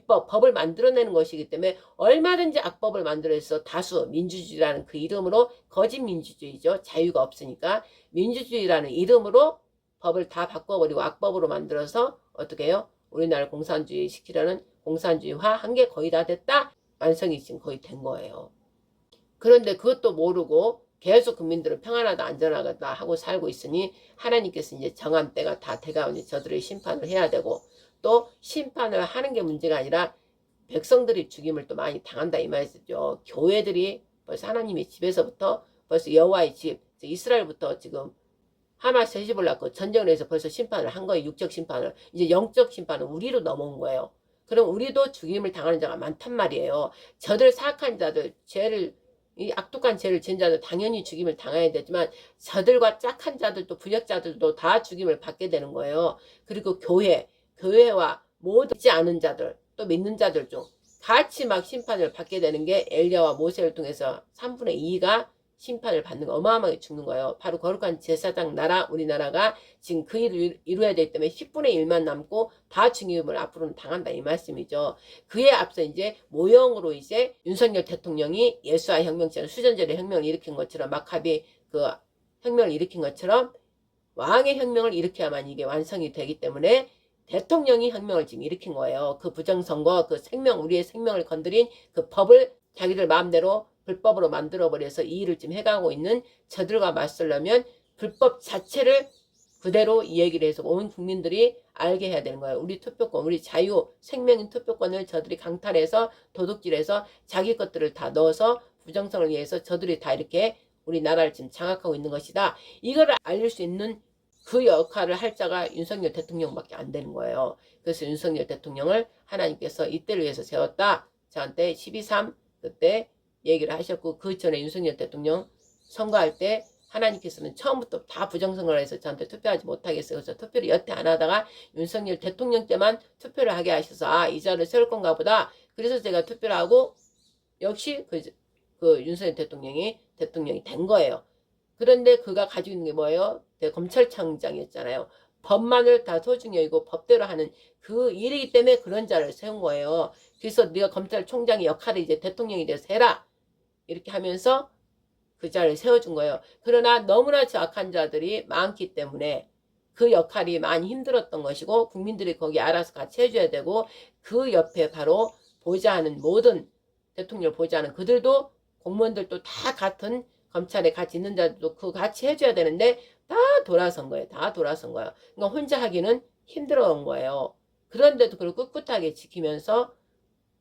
법을 만들어내는 것이기 때문에 얼마든지 악법을 만들어서 다수 민주주의라는 그 이름으로 거짓 민주주의죠. 자유가 없으니까 민주주의라는 이름으로 법을 다 바꿔버리고 악법으로 만들어서 어떻게 해요? 우리나라 공산주의 시키려는 공산주의화 한 게 거의 다 됐다. 완성이 지금 거의 된 거예요. 그런데 그것도 모르고 계속 국민들은 평안하다 안전하다 하고 살고 있으니 하나님께서 이제 정한 때가 다 돼가오니 저들의 심판을 해야 되고 또 심판을 하는 게 문제가 아니라 백성들이 죽임을 또 많이 당한다 이 말이죠. 교회들이 벌써 하나님의 집에서부터 벌써 여호와의 집 이스라엘부터 지금 하마스 헤즈볼라 전쟁을 해서 벌써 심판을 한 거예요. 육적 심판을. 이제 영적 심판은 우리로 넘어온 거예요. 그럼 우리도 죽임을 당하는 자가 많단 말이에요. 저들 사악한 자들 이 악독한 죄를 지은 자들 당연히 죽임을 당해야 되지만 저들과 짝한 자들도 부역자들도 다 죽임을 받게 되는 거예요. 그리고 교회와 모두 믿지 않은 자들 또 믿는 자들 중 같이 막 심판을 받게 되는 게 엘리야와 모세를 통해서 3분의 2가 심판을 받는 거 어마어마하게 죽는 거예요. 바로 거룩한 제사장 나라 우리나라가 지금 그 일을 이루어야 되기 때문에 10분의 1만 남고 다 죽임을 앞으로는 당한다 이 말씀이죠. 그에 앞서 이제 모형으로 이제 윤석열 대통령이 예수와 혁명처럼 수전제의 혁명을 일으킨 것처럼 마카비 그 혁명을 일으킨 것처럼 왕의 혁명을 일으켜야만 이게 완성이 되기 때문에 대통령이 혁명을 지금 일으킨 거예요. 그 부정선거 그 우리의 생명을 건드린 그 법을 자기들 마음대로 불법으로 만들어버려서 이 일을 지금 해가고 있는 저들과 맞서려면 불법 자체를 그대로 이 얘기를 해서 온 국민들이 알게 해야 되는 거예요. 우리 투표권, 우리 자유, 생명인 투표권을 저들이 강탈해서 도둑질해서 자기 것들을 다 넣어서 부정성을 위해서 저들이 다 이렇게 우리나라를 지금 장악하고 있는 것이다. 이걸 알릴 수 있는 그 역할을 할 자가 윤석열 대통령밖에 안 되는 거예요. 그래서 윤석열 대통령을 하나님께서 이때를 위해서 세웠다. 저한테 12.3 그때 얘기를 하셨고 그 전에 윤석열 대통령 선거할 때 하나님께서는 처음부터 다 부정선거를 해서 저한테 투표하지 못하게 했어요. 그래서 투표를 여태 안 하다가 윤석열 대통령 때만 투표를 하게 하셔서 이 자를 세울 건가 보다. 그래서 제가 투표를 하고 역시 그 윤석열 대통령이 된 거예요. 그런데 그가 가지고 있는 게 뭐예요? 검찰청장이었잖아요. 법만을 다 소중히 여기고 법대로 하는 그 일이기 때문에 그런 자를 세운 거예요. 그래서 네가 검찰총장의 역할을 이제 대통령이 돼서 해라. 이렇게 하면서 그 자를 세워준 거예요. 그러나 너무나 악한 자들이 많기 때문에 그 역할이 많이 힘들었던 것이고 국민들이 거기 알아서 같이 해줘야 되고 그 옆에 바로 보좌하는 모든 대통령을 보좌하는 그들도 공무원들도 다 같은 검찰에 같이 있는 자들도 그 같이 해줘야 되는데 다 돌아선 거예요. 그러니까 혼자 하기는 힘들어온 거예요. 그런데도 그걸 꿋꿋하게 지키면서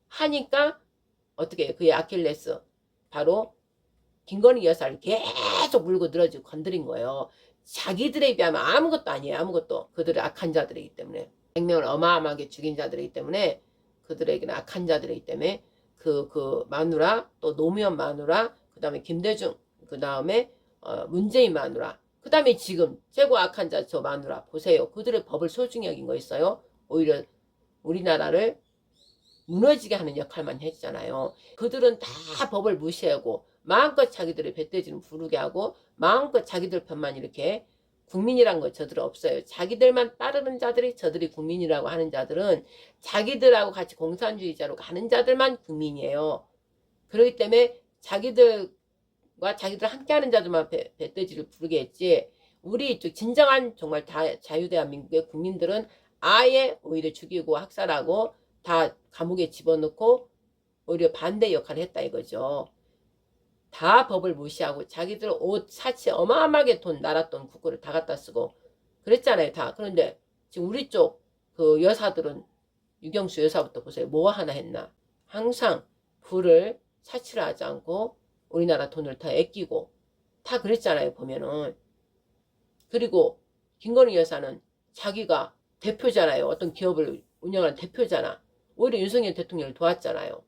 하니까 어떻게 해요? 그의 아킬레스 바로 김건희 여사를 계속 물고 늘어지고 건드린 거예요. 자기들에 비하면 아무것도 아니에요. 아무것도. 그들은 악한 자들이기 때문에 100명을 어마어마하게 죽인 자들이기 때문에 그들에게는 악한 자들이기 때문에 그 마누라 또 노무현 마누라 그 다음에 김대중 그 다음에 문재인 마누라 그 다음에 지금 최고 악한 자 저 마누라 보세요. 그들의 법을 소중히 여긴 거 있어요. 오히려 우리나라를 무너지게 하는 역할만 해주잖아요. 그들은 다 법을 무시하고 마음껏 자기들의 배때지는 부르게 하고 마음껏 자기들 편만 이렇게 국민이란 거 저들은 없어요. 자기들만 따르는 자들이 저들이 국민이라고 하는 자들은 자기들하고 같이 공산주의자로 가는 자들만 국민이에요. 그렇기 때문에 자기들과 자기들 함께하는 자들만 배돼지를 부르게 했지 우리 이쪽 진정한 정말 자유대한민국의 국민들은 아예 오히려 죽이고 학살하고 다 감옥에 집어넣고 오히려 반대 역할을 했다 이거죠. 다 법을 무시하고 자기들 옷 사치 어마어마하게 나라 돈 국고를 다 갖다 쓰고 그랬잖아요 다. 그런데 지금 우리 쪽 그 여사들은 유경수 여사부터 보세요. 뭐 하나 했나. 항상 부를 사치를 하지 않고 우리나라 돈을 다 아끼고 다 그랬잖아요 보면은. 그리고 김건희 여사는 자기가 대표잖아요. 어떤 기업을 운영하는 대표잖아. 오히려 윤석열 대통령을 도왔잖아요.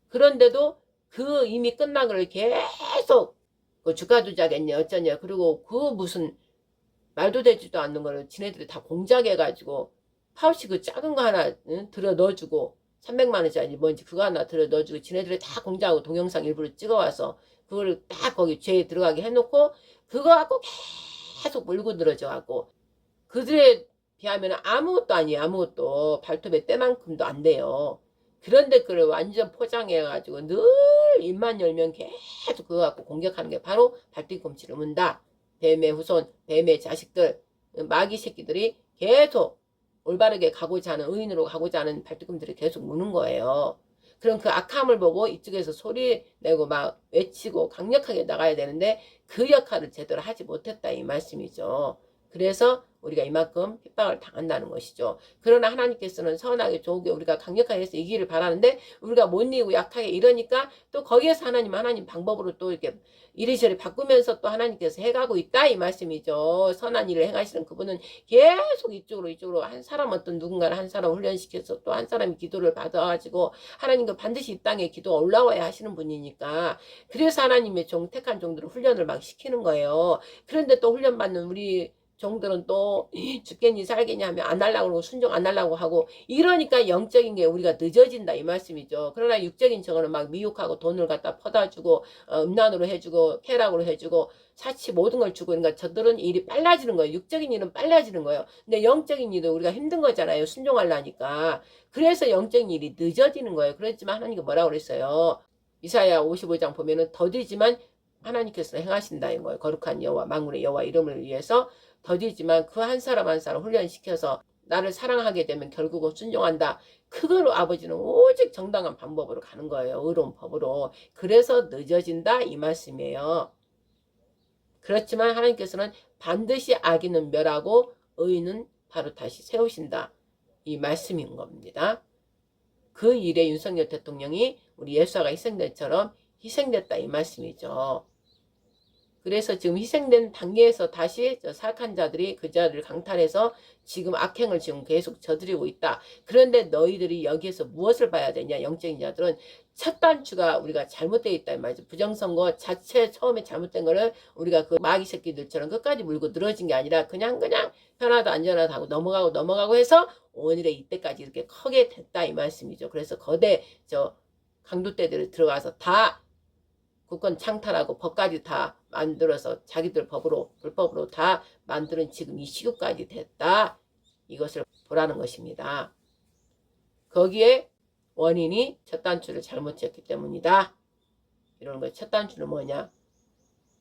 그런데도 그 이미 끝난 걸 계속 그 주가 조작했냐 어쩌냐 그리고 그 무슨 말도 되지도 않는 거를 지네들이 다 공작해가지고 파우치 그 작은 거 하나 들어 넣어주고 300만원짜리 뭔지 그거 하나 들어 넣어주고 지네들이 다 공작하고 동영상 일부러 찍어와서 그거를 딱 거기 죄에 들어가게 해놓고 그거 갖고 계속 물고 늘어져 갖고 그들에 비하면 아무것도 아니에요. 아무것도 발톱의 때만큼도 안 돼요. 그런데 그걸 완전 포장해가지고 늘 입만 열면 계속 그거 갖고 공격하는 게 바로 발뒤꿈치를 문다. 뱀의 후손, 뱀의 자식들, 마귀 새끼들이 계속 올바르게 가고자 하는, 의인으로 가고자 하는 발뒤꿈치를 계속 무는 거예요. 그럼 그 악함을 보고 이쪽에서 소리 내고 막 외치고 강력하게 나가야 되는데 그 역할을 제대로 하지 못했다 이 말씀이죠. 그래서 우리가 이만큼 핍박을 당한다는 것이죠. 그러나 하나님께서는 선하게 좋게 우리가 강력하게 해서 이기를 바라는데 우리가 못 이기고 약하게 이러니까 또 거기에서 하나님 방법으로 또 이렇게 이리저리 바꾸면서 또 하나님께서 해가고 있다 이 말씀이죠. 선한 일을 행하시는 그분은 계속 이쪽으로 한 사람 어떤 누군가를 한 사람 훈련시켜서 또 한 사람이 기도를 받아가지고 하나님과 반드시 이 땅에 기도가 올라와야 하시는 분이니까 그래서 하나님의 택한 종들을 훈련을 막 시키는 거예요. 그런데 또 훈련받는 우리 종들은 또 죽겠니 살겠니 하면 안 하려고 그러고 순종 안 하려고 하고 이러니까 영적인 게 우리가 늦어진다 이 말씀이죠. 그러나 육적인 저거는 막 미혹하고 돈을 갖다 퍼다주고 음란으로 해주고 쾌락으로 해주고 사치 모든 걸 주고 그러니까 저들은 일이 빨라지는 거예요. 육적인 일은 빨라지는 거예요. 근데 영적인 일은 우리가 힘든 거잖아요. 순종하려니까. 그래서 영적인 일이 늦어지는 거예요. 그렇지만 하나님께 뭐라고 그랬어요. 이사야 55장 보면은 더디지만 하나님께서 행하신다는 거예요. 거룩한 여호와 만군의 여호와 이름을 위해서 더디지만 그 한 사람 한 사람 훈련시켜서 나를 사랑하게 되면 결국은 순종한다. 그거로 아버지는 오직 정당한 방법으로 가는 거예요. 의로운 법으로. 그래서 늦어진다 이 말씀이에요. 그렇지만 하나님께서는 반드시 악인은 멸하고 의인은 바로 다시 세우신다. 이 말씀인 겁니다. 그 일에 윤석열 대통령이 우리 예수아가 희생된 처럼 희생됐다 이 말씀이죠. 그래서 지금 희생된 단계에서 다시 저 사악한 자들이 그 자들을 강탈해서 지금 악행을 지금 계속 저지르고 있다. 그런데 너희들이 여기에서 무엇을 봐야 되냐? 영적인 자들은 첫 단추가 우리가 잘못되어 있다 이 말이죠. 부정선거 자체 처음에 잘못된 거를 우리가 그 마귀 새끼들처럼 끝까지 물고 늘어진 게 아니라 그냥 편하다 안전하다 하고 넘어가고 해서 오늘의 이때까지 이렇게 크게 됐다 이 말씀이죠. 그래서 거대 저 강도떼들이 들어가서 다 국권 창탈하고 법까지 다 만들어서 자기들 법으로 불법으로 다 만드는 지금 이 시국까지 됐다. 이것을 보라는 것입니다. 거기에 원인이 첫 단추를 잘못 쳤기 때문이다. 이러는 거예요. 첫 단추는 뭐냐?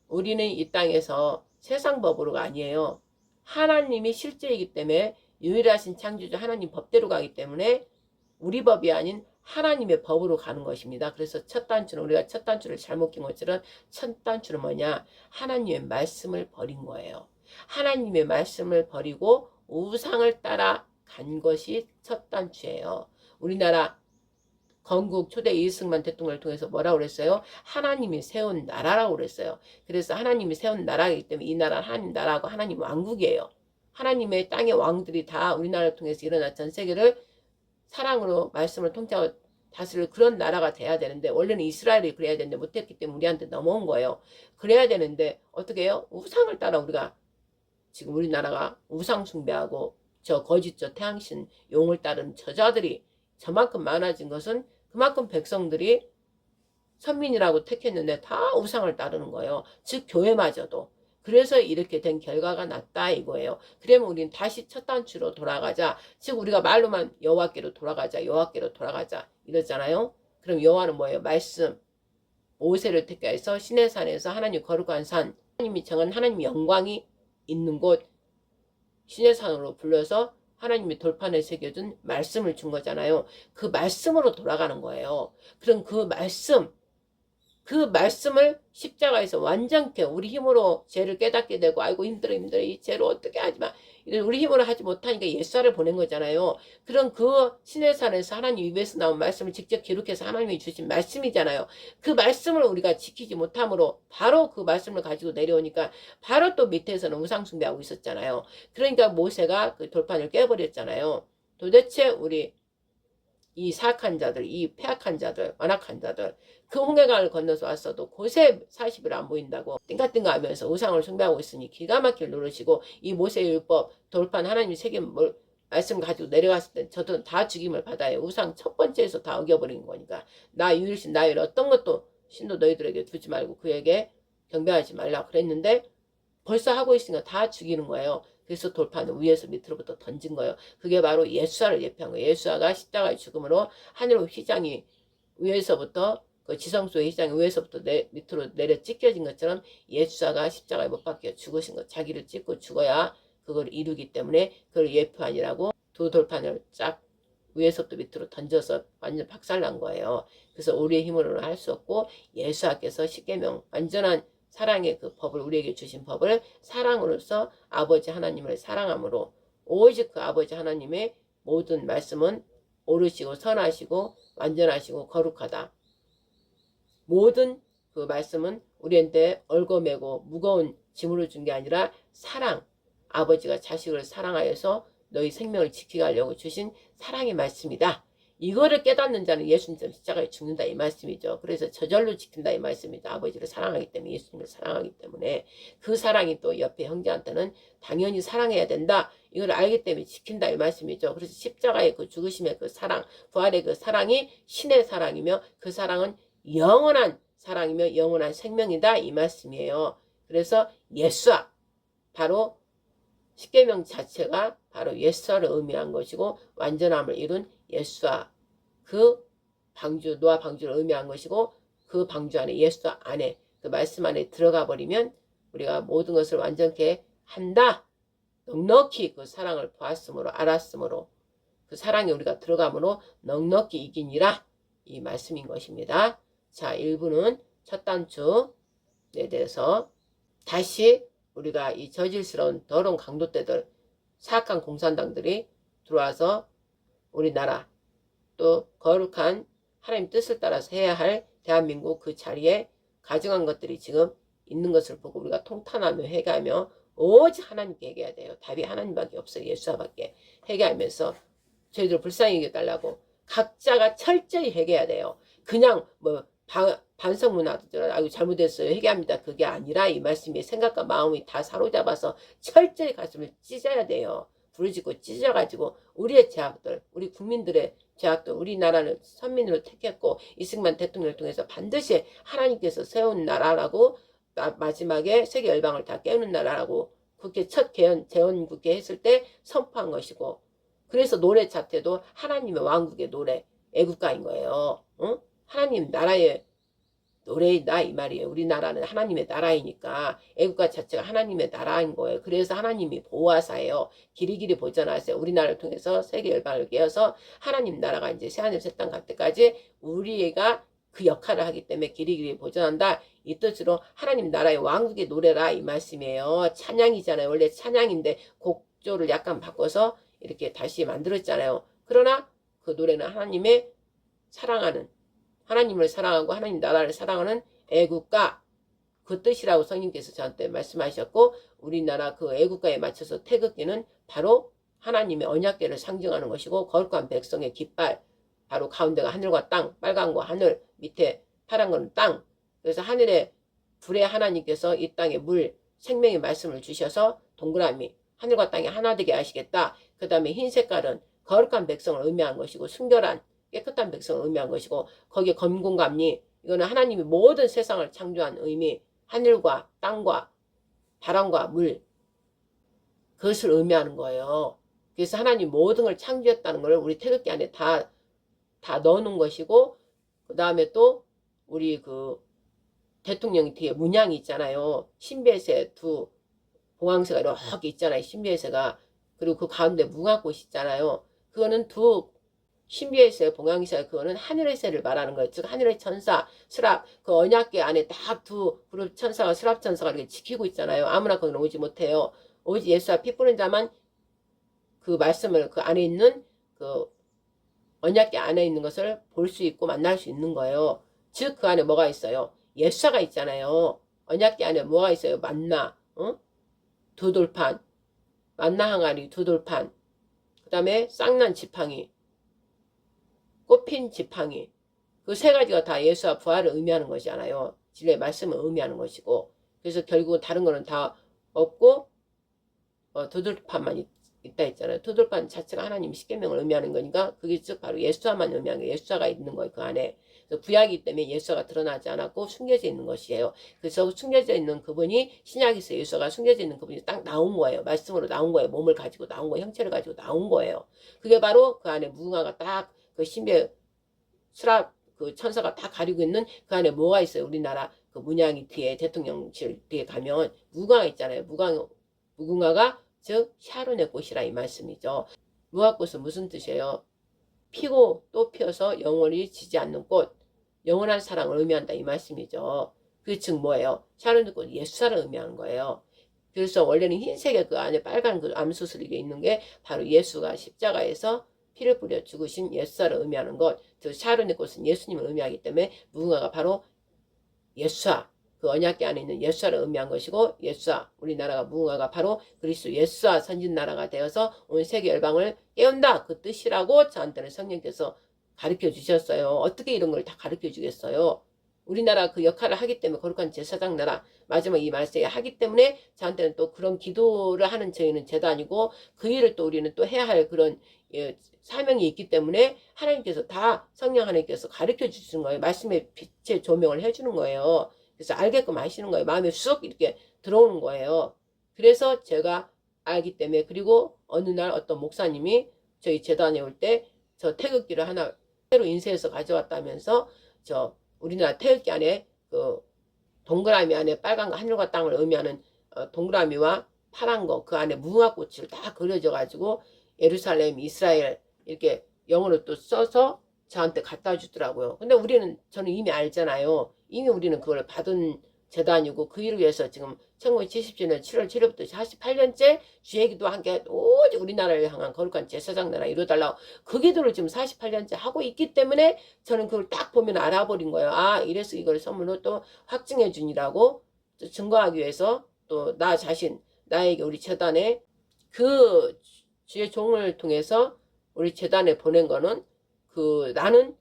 우리는 이 땅에서 세상 법으로가 아니에요. 하나님이 실제이기 때문에 유일하신 창조주 하나님 법대로 가기 때문에 우리 법이 아닌 하나님의 법으로 가는 것입니다. 그래서 첫 단추는 우리가 첫 단추를 잘못 낀 것처럼 첫 단추는 뭐냐? 하나님의 말씀을 버린 거예요. 하나님의 말씀을 버리고 우상을 따라 간 것이 첫 단추예요. 우리나라 건국 초대 이승만 대통령을 통해서 뭐라고 그랬어요? 하나님이 세운 나라라고 그랬어요. 그래서 하나님이 세운 나라이기 때문에 이 나라는 하나님 나라고 하나님 왕국이에요. 하나님의 땅의 왕들이 다 우리나라를 통해서 일어나 전 세계를 사랑으로 말씀을 통치하고 다스릴 그런 나라가 돼야 되는데 원래는 이스라엘이 그래야 되는데 못했기 때문에 우리한테 넘어온 거예요. 그래야 되는데 어떻게 해요? 우상을 따라 우리가 지금 우리나라가 우상 숭배하고 저 거짓 저 태양신 용을 따르는 저자들이 저만큼 많아진 것은 그만큼 백성들이 선민이라고 택했는데 다 우상을 따르는 거예요. 즉 교회마저도 그래서 이렇게 된 결과가 났다 이거예요. 그러면 우리는 다시 첫 단추로 돌아가자. 즉 우리가 말로만 여호와께로 돌아가자. 여호와께로 돌아가자. 이러잖아요. 그럼 여호와는 뭐예요? 말씀. 모세를 택해서 시내산에서 하나님 거룩한 산, 하나님이 정한 하나님 영광이 있는 곳 시내산으로 불러서 하나님이 돌판에 새겨준 말씀을 준 거잖아요. 그 말씀으로 돌아가는 거예요. 그럼 그 말씀을 십자가에서 완전케 우리 힘으로 죄를 깨닫게 되고 아이고 힘들어 이 죄를 어떻게 하지마 우리 힘으로 하지 못하니까 예수를 보낸 거잖아요. 그럼 그 시내산에서 하나님 입에서 나온 말씀을 직접 기록해서 하나님이 주신 말씀이잖아요. 그 말씀을 우리가 지키지 못함으로 바로 그 말씀을 가지고 내려오니까 바로 또 밑에서는 우상 숭배하고 있었잖아요. 그러니까 모세가 그 돌판을 깨버렸잖아요. 도대체 우리 이 사악한 자들, 이 패악한 자들, 완악한 자들 그 홍해강을 건너서 왔어도 고세 40일 안 보인다고 띵가띵가 하면서 우상을 숭배하고 있으니 기가 막힐 노릇이고 이 모세의 율법 돌판 하나님이 새긴 말씀을 가지고 내려갔을 때 저도 다 죽임을 받아요. 우상 첫 번째에서 다 어겨버린 거니까 나 유일신 나일 어떤 것도 신도 너희들에게 두지 말고 그에게 경배하지 말라 그랬는데 벌써 하고 있으니까 다 죽이는 거예요. 그래서 돌판을 위에서 밑으로부터 던진 거예요. 그게 바로 예수아를 예표한 거예요. 예수아가 십자가의 죽음으로 하늘로 휘장이 위에서부터 그 지성소의 휘장이 위에서부터 밑으로 내려 찢겨진 것처럼 예수아가 십자가에 못 박혀 죽으신 것. 자기를 찢고 죽어야 그걸 이루기 때문에 그걸 예표하니라고 두 돌판을 쫙 위에서부터 밑으로 던져서 완전 박살난 거예요. 그래서 우리의 힘으로는 할 수 없고 예수아께서 십계명 완전한 사랑의 그 법을 우리에게 주신 법을 사랑으로서 아버지 하나님을 사랑함으로 오직 그 아버지 하나님의 모든 말씀은 옳으시고 선하시고 완전하시고 거룩하다. 모든 그 말씀은 우리한테 얽어매고 무거운 짐으로 준 게 아니라 사랑. 아버지가 자식을 사랑하여서 너희 생명을 지키게 하려고 주신 사랑의 말씀이다. 이거를 깨닫는 자는 예수님처럼 십자가에 죽는다 이 말씀이죠. 그래서 저절로 지킨다 이 말씀이죠. 아버지를 사랑하기 때문에 예수님을 사랑하기 때문에 그 사랑이 또 옆에 형제한테는 당연히 사랑해야 된다. 이걸 알기 때문에 지킨다 이 말씀이죠. 그래서 십자가의 그 죽으심의 그 사랑, 부활의 그 사랑이 신의 사랑이며 그 사랑은 영원한 사랑이며 영원한 생명이다 이 말씀이에요. 그래서 예수아 바로 십계명 자체가 바로 예수아를 의미한 것이고 완전함을 이룬 예수아 그 방주 노아 방주를 의미한 것이고 그 방주 안에 예수아 안에 그 말씀 안에 들어가 버리면 우리가 모든 것을 완전케 한다. 넉넉히 그 사랑을 보았으므로 알았으므로 그 사랑에 우리가 들어가므로 넉넉히 이기니라 이 말씀인 것입니다. 자 1부는 첫 단추에 대해서 다시 우리가 이 저질스러운 더러운 강도떼들 사악한 공산당들이 들어와서 우리나라 또 거룩한 하나님 뜻을 따라서 해야 할 대한민국 그 자리에 가증한 것들이 지금 있는 것을 보고 우리가 통탄하며 회개하며 오직 하나님께 회개해야 돼요. 답이 하나님밖에 없어요. 예수와밖에. 회개하면서 저희들 불쌍히 여겨달라고 각자가 철저히 회개해야 돼요. 그냥 뭐 반성문화들 아유 잘못했어요 회개합니다 그게 아니라 이 말씀이 생각과 마음이 다 사로잡아서 철저히 가슴을 찢어야 돼요. 부르짖고 찢어가지고 우리의 죄악들 우리 국민들의 죄악들 우리나라는 선민으로 택했고 이승만 대통령을 통해서 반드시 하나님께서 세운 나라라고 마지막에 세계 열방을 다 깨우는 나라라고 국회 첫 재헌 국회 했을 때 선포한 것이고 그래서 노래 자체도 하나님의 왕국의 노래 애국가인 거예요. 응? 하나님 나라의 노래이다 이 말이에요. 우리나라는 하나님의 나라이니까 애국가 자체가 하나님의 나라인 거예요. 그래서 하나님이 보호하사예요. 길이길이 보전하세요. 우리나라를 통해서 세계 열방을 깨어서 하나님 나라가 이제 새하늘 새 땅 갈 때까지 우리가 그 역할을 하기 때문에 길이길이 보전한다. 이 뜻으로 하나님 나라의 왕국의 노래라 이 말씀이에요. 찬양이잖아요. 원래 찬양인데 곡조를 약간 바꿔서 이렇게 다시 만들었잖아요. 그러나 그 노래는 하나님의 사랑하는 하나님을 사랑하고 하나님 나라를 사랑하는 애국가 그 뜻이라고 성령께서 저한테 말씀하셨고 우리나라 그 애국가에 맞춰서 태극기는 바로 하나님의 언약궤를 상징하는 것이고 거룩한 백성의 깃발 바로 가운데가 하늘과 땅 빨간 거 하늘 밑에 파란 거는 땅 그래서 하늘에 불에 하나님께서 이 땅에 물 생명의 말씀을 주셔서 동그라미 하늘과 땅이 하나 되게 하시겠다. 그 다음에 흰 색깔은 거룩한 백성을 의미한 것이고 순결한 깨끗한 백성을 의미한 것이고 거기에 검공감리 이거는 하나님이 모든 세상을 창조한 의미 하늘과 땅과 바람과 물, 그것을 의미하는 거예요. 그래서 하나님 모든 걸 창조했다는 걸 우리 태극기 안에 다 넣어놓은 것이고, 그 다음에 또 우리 그 대통령 뒤에 문양이 있잖아요. 신비의새 두 봉황새가 이렇게 있잖아요. 신비의새가. 그리고 그 가운데 무궁화꽃이 있잖아요. 그거는 두 신비의새, 봉황새, 그거는 하늘의 새를 말하는 거예요. 즉 하늘의 천사, 스랍, 그 언약궤 안에 딱 두 그룹 천사가, 스랍 천사가 이렇게 지키고 있잖아요. 아무나 거기는 오지 못해요. 오직 예수와 피 뿌린 자만 그 말씀을 그 안에 있는 그 언약궤 안에 있는 것을 볼 수 있고 만날 수 있는 거예요. 즉 그 안에 뭐가 있어요? 예수가 있잖아요. 언약궤 안에 뭐가 있어요? 만나, 두 돌판, 만나 항아리, 두 돌판, 그 다음에 쌍난 지팡이, 꽃핀 지팡이, 그 세 가지가 다 예수와 부활을 의미하는 것이잖아요. 진리의 말씀을 의미하는 것이고, 그래서 결국은 다른 거는 다 없고 두 돌판만 있다 했잖아요. 두 돌판 자체가 하나님 십계명을 의미하는 거니까 그게 즉 바로 예수와만 의미하는 거예요. 예수와가 있는 거예요. 그 안에. 구약이기 때문에 예수가 드러나지 않았고 숨겨져 있는 것이에요. 그래서 숨겨져 있는 그분이 신약에서 예수가 숨겨져 있는 그분이 딱 나온 거예요. 말씀으로 나온 거예요. 몸을 가지고 나온 거예요. 형체를 가지고 나온 거예요. 그게 바로 그 안에 무궁화가 딱 그 신비의 수랍 그 천사가 다 가리고 있는 그 안에 뭐가 있어요? 우리나라 그 문양이 뒤에 대통령실 뒤에 가면 무궁화가 있잖아요. 무궁화가 즉 샤론의 꽃이라 이 말씀이죠. 무궁화꽃은 무슨 뜻이에요? 피고 또 피어서 영원히 지지 않는 꽃, 영원한 사랑을 의미한다 이 말씀이죠. 그게 즉 뭐예요? 샤론의 꽃, 예수사를 의미하는 거예요. 그래서 원래는 흰색의 그 안에 빨간 그 암수슬이 있는 게 바로 예수가 십자가에서 피를 뿌려 죽으신 예수사를 의미하는 것. 즉 샤론의 꽃은 예수님을 의미하기 때문에 무궁화가 바로 예수사, 그 언약궤 안에 있는 예수사를 의미한 것이고, 예수사, 우리나라가 무궁화가 바로 그리스도 예수사 선진나라가 되어서 온 세계 열방을 깨운다 그 뜻이라고 저한테는 성령께서 가르쳐 주셨어요. 어떻게 이런 걸 다 가르쳐 주겠어요? 우리나라 그 역할을 하기 때문에 거룩한 제사장 나라 마지막 이 말세에 하기 때문에 저한테는 또 그런 기도를 하는 저희는 제단이고 그 일을 또 우리는 또 해야 할 그런 사명이 있기 때문에 하나님께서 다 성령 하나님께서 가르쳐 주시는 거예요. 말씀의 빛의 조명을 해주는 거예요. 그래서 알게끔 하시는 거예요. 마음에 쑥 이렇게 들어오는 거예요. 그래서 제가 알기 때문에 그리고 어느 날 어떤 목사님이 저희 재단에 올 때 저 태극기를 하나 새로 인쇄해서 가져왔다면서 저 우리나라 태극기 안에 그 동그라미 안에 빨간 거 하늘과 땅을 의미하는 동그라미와 파란 거 그 안에 무궁화꽃을 다 그려져 가지고 예루살렘, 이스라엘 이렇게 영어로 또 써서 저한테 갖다 주더라고요. 근데 저는 이미 알잖아요. 이미 우리는 그걸 받은 재단이고 그 일을 위해서 지금 1970주년 7월 7일부터 48년째 주의기도 함께 오직 우리나라를 향한 거룩한 제사장 나라 이루어달라고 그 기도를 지금 48년째 하고 있기 때문에 저는 그걸 딱 보면 알아버린 거예요. 아 이래서 이걸 선물로 또 확증해 주니라고 증거하기 위해서 또 나 자신 나에게 우리 재단에 그 주의 종을 통해서 우리 재단에 보낸 거는 나는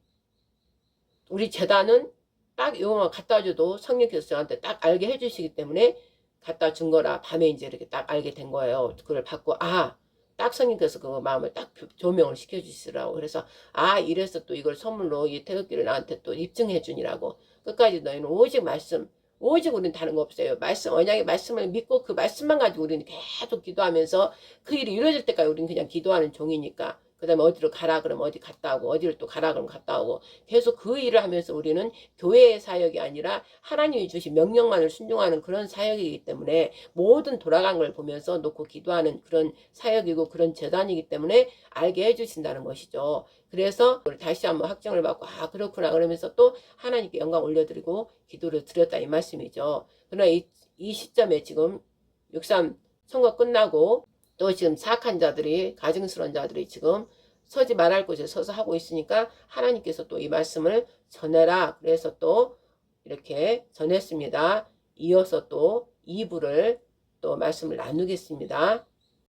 우리 재단은 딱 이거만 갖다 줘도 성령께서 저한테 딱 알게 해주시기 때문에 갖다 준 거라 밤에 이제 이렇게 딱 알게 된 거예요. 그걸 받고 딱 성령께서 그 마음을 딱 조명을 시켜주시더라고. 그래서 이래서 또 이걸 선물로 이 태극기를 나한테 또 입증해 주니라고. 끝까지 너희는 오직 말씀 오직 우리는 다른 거 없어요. 말씀 언약의 말씀을 믿고 그 말씀만 가지고 우리는 계속 기도하면서 그 일이 이루어질 때까지 우리는 그냥 기도하는 종이니까. 그 다음에 어디로 가라 그러면 어디 갔다 오고 어디를 또 가라 그러면 갔다 오고 계속 그 일을 하면서 우리는 교회의 사역이 아니라 하나님이 주신 명령만을 순종하는 그런 사역이기 때문에 모든 돌아간 걸 보면서 놓고 기도하는 그런 사역이고 그런 재단이기 때문에 알게 해주신다는 것이죠. 그래서 다시 한번 확정을 받고 그렇구나 그러면서 또 하나님께 영광 올려드리고 기도를 드렸다 이 말씀이죠. 그러나 이 시점에 지금 6.3 선거 끝나고 또 지금 사악한 자들이 가증스러운 자들이 지금 서지 말할 곳에 서서 하고 있으니까 하나님께서 또 이 말씀을 전해라. 그래서 또 이렇게 전했습니다. 이어서 또 2부를 또 말씀을 나누겠습니다.